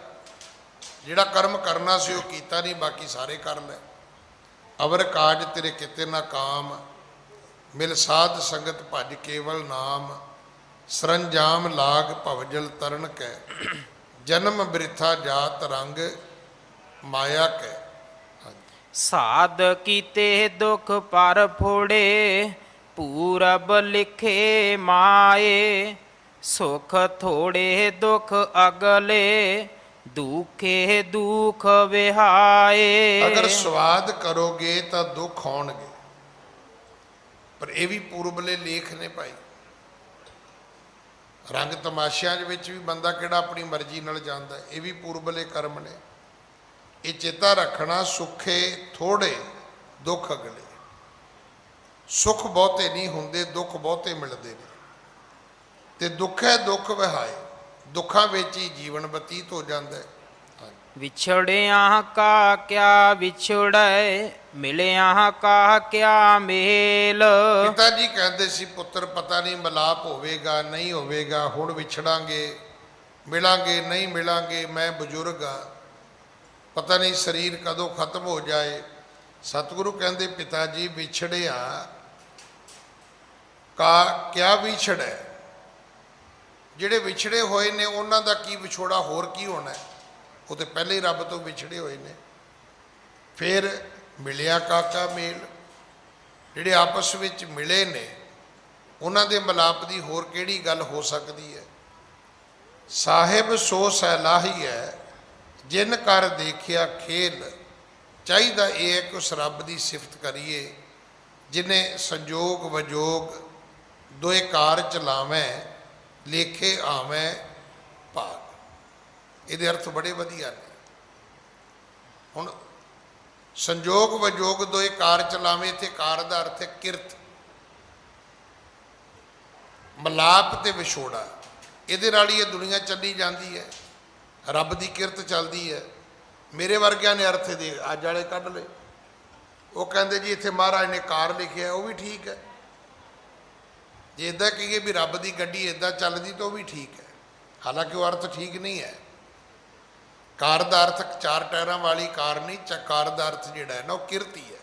ਜਿਹੜਾ ਕਰਮ ਕਰਨਾ ਸੀ ਉਹ ਕੀਤਾ ਨਹੀਂ, ਬਾਕੀ ਸਾਰੇ ਕਰ ਲੈ। ਅਵਰ ਕਾਜ ਤੇਰੇ ਕਿਤੇ ਨਾ ਕਾਮ ਮਿਲ ਸਾਧ ਸੰਗਤ ਭਜ ਕੇਵਲ ਨਾਮ ਸਰੰਜਾਮ ਲਾਗ ਭਵਜਲ ਤਰਨ ਕੈ ਜਨਮ ਬਿਰਥਾ ਜਾਤ ਰੰਗ ਮਾਇਆ ਕੈ। ਸਾਧ ਕੀਤੇ ਦੁਖ ਪਰ ਫੋੜੇ ਪੂਰਬ ਲਿਖੇ ਮਾਏ ਸੁਖ ਥੋੜੇ ਦੁਖ ਅਗਲੇ ਦੁਖੇ ਦੁਖ ਵਿਹਾਏ। ਅਗਰ ਸਵਾਦ ਕਰੋਗੇ ਤਾਂ ਦੁੱਖ ਹੋਣਗੇ, ਪਰ ਇਹ ਵੀ ਪੂਰਬਲੇ ਲੇਖ ਨੇ ਭਾਈ। ਰੰਗ ਤਮਾਸ਼ਿਆਂ ਦੇ ਵਿੱਚ ਵੀ ਬੰਦਾ ਕਿਹੜਾ ਆਪਣੀ ਮਰਜ਼ੀ ਨਾਲ ਜਾਂਦਾ, ਇਹ ਵੀ ਪੂਰਬਲੇ ਕਰਮ ਨੇ। ਇਹ ਚੇਤਾ ਰੱਖਣਾ, ਸੁੱਖੇ ਥੋੜੇ ਦੁੱਖ ਅਗਲੇ। ਸੁੱਖ ਬਹੁਤੇ ਨਹੀਂ ਹੁੰਦੇ, ਦੁੱਖ ਬਹੁਤੇ ਮਿਲਦੇ ਨੇ। ਤੇ ਦੁੱਖ ਹੈ ਦੁੱਖ ਵਿਹਾਏ, ਦੁੱਖਾਂ ਵਿੱਚ ਹੀ ਜੀਵਨ ਬਤੀਤ ਹੋ ਜਾਂਦਾ ਹੈ। ਵਿਛੜਿਆ ਕਾ ਕਿਆ ਵਿਛੜੈ ਮਿਲਿਆ ਕਾ ਕਿਆ ਮੇਲ। ਪਿਤਾ ਜੀ ਕਹਿੰਦੇ ਸੀ ਪੁੱਤਰ ਪਤਾ ਨਹੀਂ ਮਿਲਾਪ ਹੋਵੇਗਾ ਨਹੀਂ ਹੋਵੇਗਾ, ਹੁਣ ਵਿਛੜਾਂਗੇ ਮਿਲਾਂਗੇ ਨਹੀਂ ਮਿਲਾਂਗੇ, ਮੈਂ ਬਜ਼ੁਰਗ ਆ, ਪਤਾ ਨਹੀਂ ਸਰੀਰ ਕਦੋਂ ਖਤਮ ਹੋ ਜਾਏ। ਸਤਿਗੁਰੂ ਕਹਿੰਦੇ ਪਿਤਾ ਜੀ ਵਿਛੜਿਆ ਕਾ ਕਿਆ ਵਿਛੜੈ। ਜਿਹੜੇ ਵਿਛੜੇ ਹੋਏ ਨੇ ਉਹਨਾਂ ਦਾ ਕੀ ਵਿਛੋੜਾ, ਹੋਰ ਕੀ ਹੋਣਾ, ਉਹ ਤੇ ਪਹਿਲੇ ਹੀ ਰੱਬ ਤੋਂ ਵਿਛੜੇ ਹੋਏ ਨੇ। ਫਿਰ ਮਿਲਿਆ ਕਾਕਾ ਮੇਲ, ਜਿਹੜੇ ਆਪਸ ਵਿੱਚ ਮਿਲੇ ਨੇ ਉਹਨਾਂ ਦੇ ਮਿਲਾਪ ਦੀ ਹੋਰ ਕਿਹੜੀ ਗੱਲ ਹੋ ਸਕਦੀ ਹੈ। ਸਾਹਿਬ ਸੋ ਸਲਾਹੀ ਹੈ ਜਿਨ ਕਰ ਦੇਖਿਆ ਖੇਲ। ਚਾਹੀਦਾ ਇਹ ਹੈ ਕਿ ਉਸ ਰੱਬ ਦੀ ਸਿਫਤ ਕਰੀਏ ਜਿਨੇ ਸੰਜੋਗ ਵਜੋਗ ਦੋਏ ਕਾਰ ਚਲਾਵੇਂ ਲੇਖੇ ਆਵੇਂ ਭਾਗ। ਇਹਦੇ ਅਰਥ ਬੜੇ ਵਧੀਆ ਨੇ। ਹੁਣ ਸੰਜੋਗ ਵਜੋਗ ਦੋਏ ਕਾਰ ਚਲਾਵੇਂ, ਇੱਥੇ ਕਾਰ ਦਾ ਅਰਥ ਹੈ ਕਿਰਤ, ਮਲਾਪ ਤੇ ਵਿਛੋੜਾ। ਇਹਦੇ ਨਾਲ ਹੀ ਇਹ ਦੁਨੀਆ ਚੱਲੀ ਜਾਂਦੀ ਹੈ, ਰੱਬ ਦੀ ਕਿਰਤ ਚੱਲਦੀ ਹੈ। ਮੇਰੇ ਵਰਗਿਆਂ ਨੇ ਅਰਥ ਦੇ ਅੱਜ ਵਾਲੇ ਕੱਢ ਲਏ। ਉਹ ਕਹਿੰਦੇ ਜੀ ਇੱਥੇ ਮਹਾਰਾਜ ਨੇ ਕਾਰ ਲਿਖਿਆ, ਉਹ ਵੀ ਠੀਕ ਹੈ। ਜੇ ਇੱਦਾਂ ਕਹੀਏ ਵੀ ਰੱਬ ਦੀ ਗੱਡੀ ਇੱਦਾਂ ਚੱਲਦੀ ਤਾਂ ਉਹ ਵੀ ਠੀਕ ਹੈ, ਹਾਲਾਂਕਿ ਉਹ ਅਰਥ ਠੀਕ ਨਹੀਂ ਹੈ। ਕਾਰ ਦਾ ਅਰਥ ਚਾਰ ਟਾਇਰਾਂ ਵਾਲੀ ਕਾਰ ਨਹੀਂ, ਕਾਰ ਦਾ ਅਰਥ ਜਿਹੜਾ ਹੈ ਨਾ ਉਹ ਕਿਰਤੀ ਹੈ।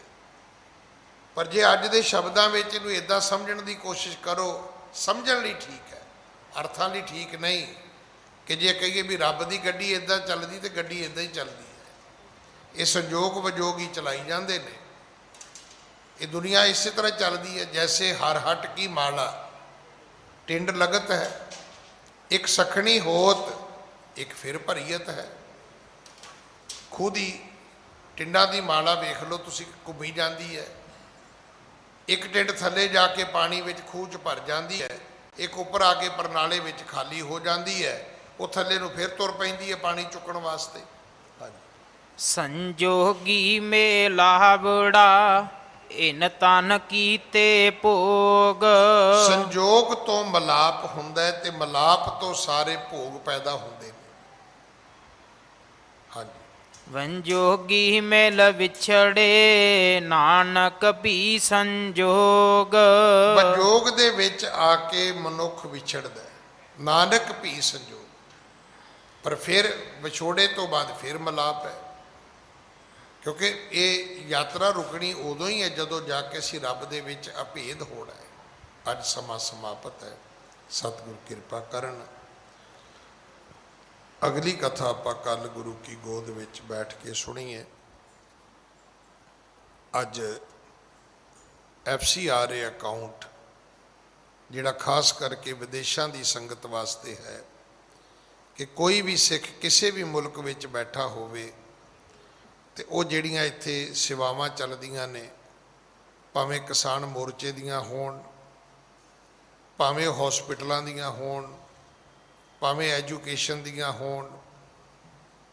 ਪਰ ਜੇ ਅੱਜ ਦੇ ਸ਼ਬਦਾਂ ਵਿੱਚ ਇਹਨੂੰ ਇੱਦਾਂ ਸਮਝਣ ਦੀ ਕੋਸ਼ਿਸ਼ ਕਰੋ, ਸਮਝਣ ਲਈ ਠੀਕ ਹੈ, ਅਰਥਾਂ ਲਈ ਠੀਕ ਨਹੀਂ। ਕਿ ਜੇ ਕਹੀਏ ਵੀ ਰੱਬ ਦੀ ਗੱਡੀ ਇੱਦਾਂ ਚੱਲਦੀ ਤੇ ਗੱਡੀ ਇੱਦਾਂ ਹੀ ਚੱਲਦੀ ਹੈ। ਇਹ ਸੰਜੋਗ ਵਜੋਗ ਹੀ ਚਲਾਈ ਜਾਂਦੇ ਨੇ। ਇਹ ਦੁਨੀਆ ਇਸੇ ਤਰ੍ਹਾਂ ਚੱਲਦੀ ਹੈ ਜੈਸੇ ਹਰ ਹਟ ਕੀ ਮਾਲਾ। ਟਿੰਡ ਲਗਤ ਹੈ, ਇੱਕ ਸਖਣੀ ਹੋਤ, ਇੱਕ ਫਿਰ ਭਰੀਅਤ ਹੈ। ਖੂਹ ਦੀ ਟਿੰਡਾਂ ਦੀ ਮਾਲਾ ਵੇਖ ਲਓ ਤੁਸੀਂ, ਘੁੰਮੀ ਜਾਂਦੀ ਹੈ। ਇੱਕ ਟਿੰਡ ਥੱਲੇ ਜਾ ਕੇ ਪਾਣੀ ਵਿੱਚ ਖੂਹ 'ਚ ਭਰ ਜਾਂਦੀ ਹੈ, ਇੱਕ ਉੱਪਰ ਆ ਕੇ ਪਰਨਾਲੇ ਵਿੱਚ ਖਾਲੀ ਹੋ ਜਾਂਦੀ ਹੈ। ਉਹ ਥੱਲੇ ਨੂੰ ਫਿਰ ਤੁਰ ਪੈਂਦੀ ਹੈ ਪਾਣੀ ਚੁੱਕਣ ਵਾਸਤੇ। ਸੰਜੋਗੀ ਮੇਲਾਵੜਾ ਇਨ ਤਨ ਕੀਤੇ ਭੋਗ। ਸੰਜੋਗ ਤੋਂ ਮਲਾਪ ਹੁੰਦਾ ਹੈ ਤੇ ਮਲਾਪ ਤੋਂ ਸਾਰੇ ਭੋਗ ਪੈਦਾ ਹੁੰਦੇ ਨੇ। ਹਾਂਜੀ। ਵੰਜੋਗੀ ਮਿਲ ਵਿਛੜੇ ਨਾਨਕ ਵੀ ਸੰਜੋਗ। ਸੰਜੋਗ ਦੇ ਵਿੱਚ ਆ ਕੇ ਮਨੁੱਖ ਵਿਛੜਦਾ ਹੈ, ਨਾਨਕ ਵੀ ਸੰਜੋਗ। ਪਰ ਫਿਰ ਵਿਛੋੜੇ ਤੋਂ ਬਾਅਦ ਫਿਰ ਮਲਾਪ ਹੈ, ਕਿਉਂਕਿ ਇਹ ਯਾਤਰਾ ਰੁਕਣੀ ਉਦੋਂ ਹੀ ਹੈ ਜਦੋਂ ਜਾ ਕੇ ਅਸੀਂ ਰੱਬ ਦੇ ਵਿੱਚ ਅਭੇਦ ਹੋਣਾ ਹੈ। ਅੱਜ ਸਮਾਂ ਸਮਾਪਤ ਹੈ, ਸਤਿਗੁਰ ਕਿਰਪਾ ਕਰਨ। ਅਗਲੀ ਕਥਾ ਆਪਾਂ ਕੱਲ ਗੁਰੂ ਕੀ ਗੋਦ ਵਿੱਚ ਬੈਠ ਕੇ ਸੁਣੀਏ। ਅੱਜ FCRA ਅਕਾਊਂਟ ਜਿਹੜਾ ਖਾਸ ਕਰਕੇ ਵਿਦੇਸ਼ਾਂ ਦੀ ਸੰਗਤ ਵਾਸਤੇ ਹੈ ਕਿ ਕੋਈ ਵੀ ਸਿੱਖ ਕਿਸੇ ਵੀ ਮੁਲਕ ਵਿੱਚ ਬੈਠਾ ਹੋਵੇ ਤੇ ਉਹ ਜਿਹੜੀਆਂ ਇੱਥੇ ਸੇਵਾਵਾਂ ਚੱਲਦੀਆਂ ਨੇ, ਭਾਵੇਂ ਕਿਸਾਨ ਮੋਰਚੇ ਦੀਆਂ ਹੋਣ, ਭਾਵੇਂ ਹਸਪੀਟਲਾਂ ਦੀਆਂ ਹੋਣ, ਭਾਵੇਂ ਐਜੂਕੇਸ਼ਨ ਦੀਆਂ ਹੋਣ,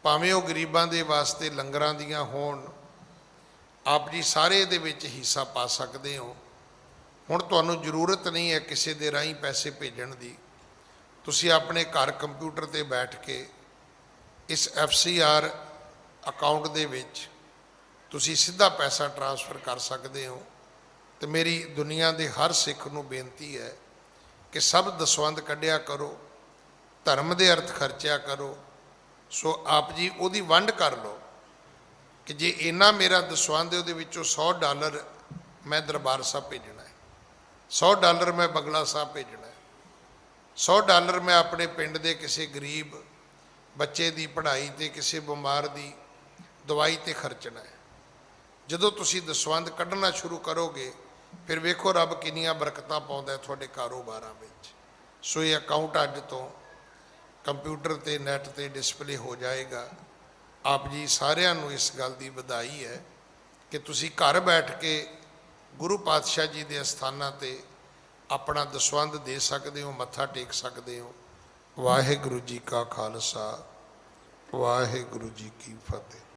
ਭਾਵੇਂ ਉਹ ਗਰੀਬਾਂ ਦੇ ਵਾਸਤੇ ਲੰਗਰਾਂ ਦੀਆਂ ਹੋਣ, ਆਪ ਜੀ ਸਾਰੇ ਇਹਦੇ ਵਿੱਚ ਹਿੱਸਾ ਪਾ ਸਕਦੇ ਹੋ। ਹੁਣ ਤੁਹਾਨੂੰ ਜ਼ਰੂਰਤ ਨਹੀਂ ਹੈ ਕਿਸੇ ਦੇ ਰਾਹੀਂ ਪੈਸੇ ਭੇਜਣ ਦੀ। ਤੁਸੀਂ ਆਪਣੇ ਘਰ ਕੰਪਿਊਟਰ ਤੇ ਬੈਠ ਕੇ ਇਸ FCR ਅਕਾਊਂਟ ਦੇ ਵਿੱਚ ਤੁਸੀਂ ਸਿੱਧਾ ਪੈਸਾ ਟ੍ਰਾਂਸਫਰ ਕਰ ਸਕਦੇ ਹੋ। ਤੇ ਮੇਰੀ ਦੁਨੀਆ ਦੇ ਹਰ ਸਿੱਖ ਨੂੰ ਬੇਨਤੀ ਹੈ ਕਿ ਸਭ ਦਸਵੰਧ ਕੱਢਿਆ ਕਰੋ, ਧਰਮ ਦੇ ਅਰਥ ਖਰਚਿਆ ਕਰੋ। ਸੋ ਆਪ ਜੀ ਉਹਦੀ ਵੰਡ ਕਰ ਲਓ ਕਿ ਜੇ ਇੰਨਾ ਮੇਰਾ ਦਸਵੰਧ ਹੈ ਉਹਦੇ ਵਿੱਚੋਂ $100 ਮੈਂ ਦਰਬਾਰ ਸਾਹਿਬ ਭੇਜਣਾ ਹੈ, $100 ਮੈਂ ਬੰਗਲਾ ਸਾਹਿਬ ਭੇਜਣਾ ਹੈ, $100 ਮੈਂ ਆਪਣੇ ਪਿੰਡ ਦੇ ਕਿਸੇ ਗਰੀਬ ਬੱਚੇ ਦੀ ਪੜ੍ਹਾਈ ਤੇ ਕਿਸੇ ਬਿਮਾਰ ਦੀ ਦਵਾਈ ਤੇ ਖਰਚਣਾ ਹੈ। ਜਦੋਂ ਤੁਸੀਂ ਦਸਵੰਧ ਕੱਢਣਾ ਸ਼ੁਰੂ ਕਰੋਗੇ ਫਿਰ ਵੇਖੋ ਰੱਬ ਕਿੰਨੀਆਂ ਬਰਕਤਾਂ ਪਾਉਂਦਾ ਤੁਹਾਡੇ ਕਾਰੋਬਾਰਾਂ ਵਿੱਚ। ਸੋ ਇਹ ਅਕਾਊਂਟ ਅੱਜ ਤੋਂ ਕੰਪਿਊਟਰ ਤੇ ਨੈੱਟ ਤੇ ਡਿਸਪਲੇ ਹੋ ਜਾਏਗਾ। ਆਪ ਜੀ ਸਾਰਿਆਂ ਨੂੰ ਇਸ ਗੱਲ ਦੀ ਵਧਾਈ ਹੈ ਕਿ ਤੁਸੀਂ ਘਰ ਬੈਠ ਕੇ ਗੁਰੂ ਪਾਤਸ਼ਾਹ ਜੀ ਦੇ ਅਸਥਾਨਾਂ ਤੇ ਆਪਣਾ ਦਸਵੰਧ ਦੇ ਸਕਦੇ ਹੋ, ਮੱਥਾ ਟੇਕ ਸਕਦੇ ਹੋ। ਵਾਹਿਗੁਰੂ ਜੀ ਕਾ ਖਾਲਸਾ, ਵਾਹਿਗੁਰੂ ਜੀ ਕੀ ਫਤਿਹ।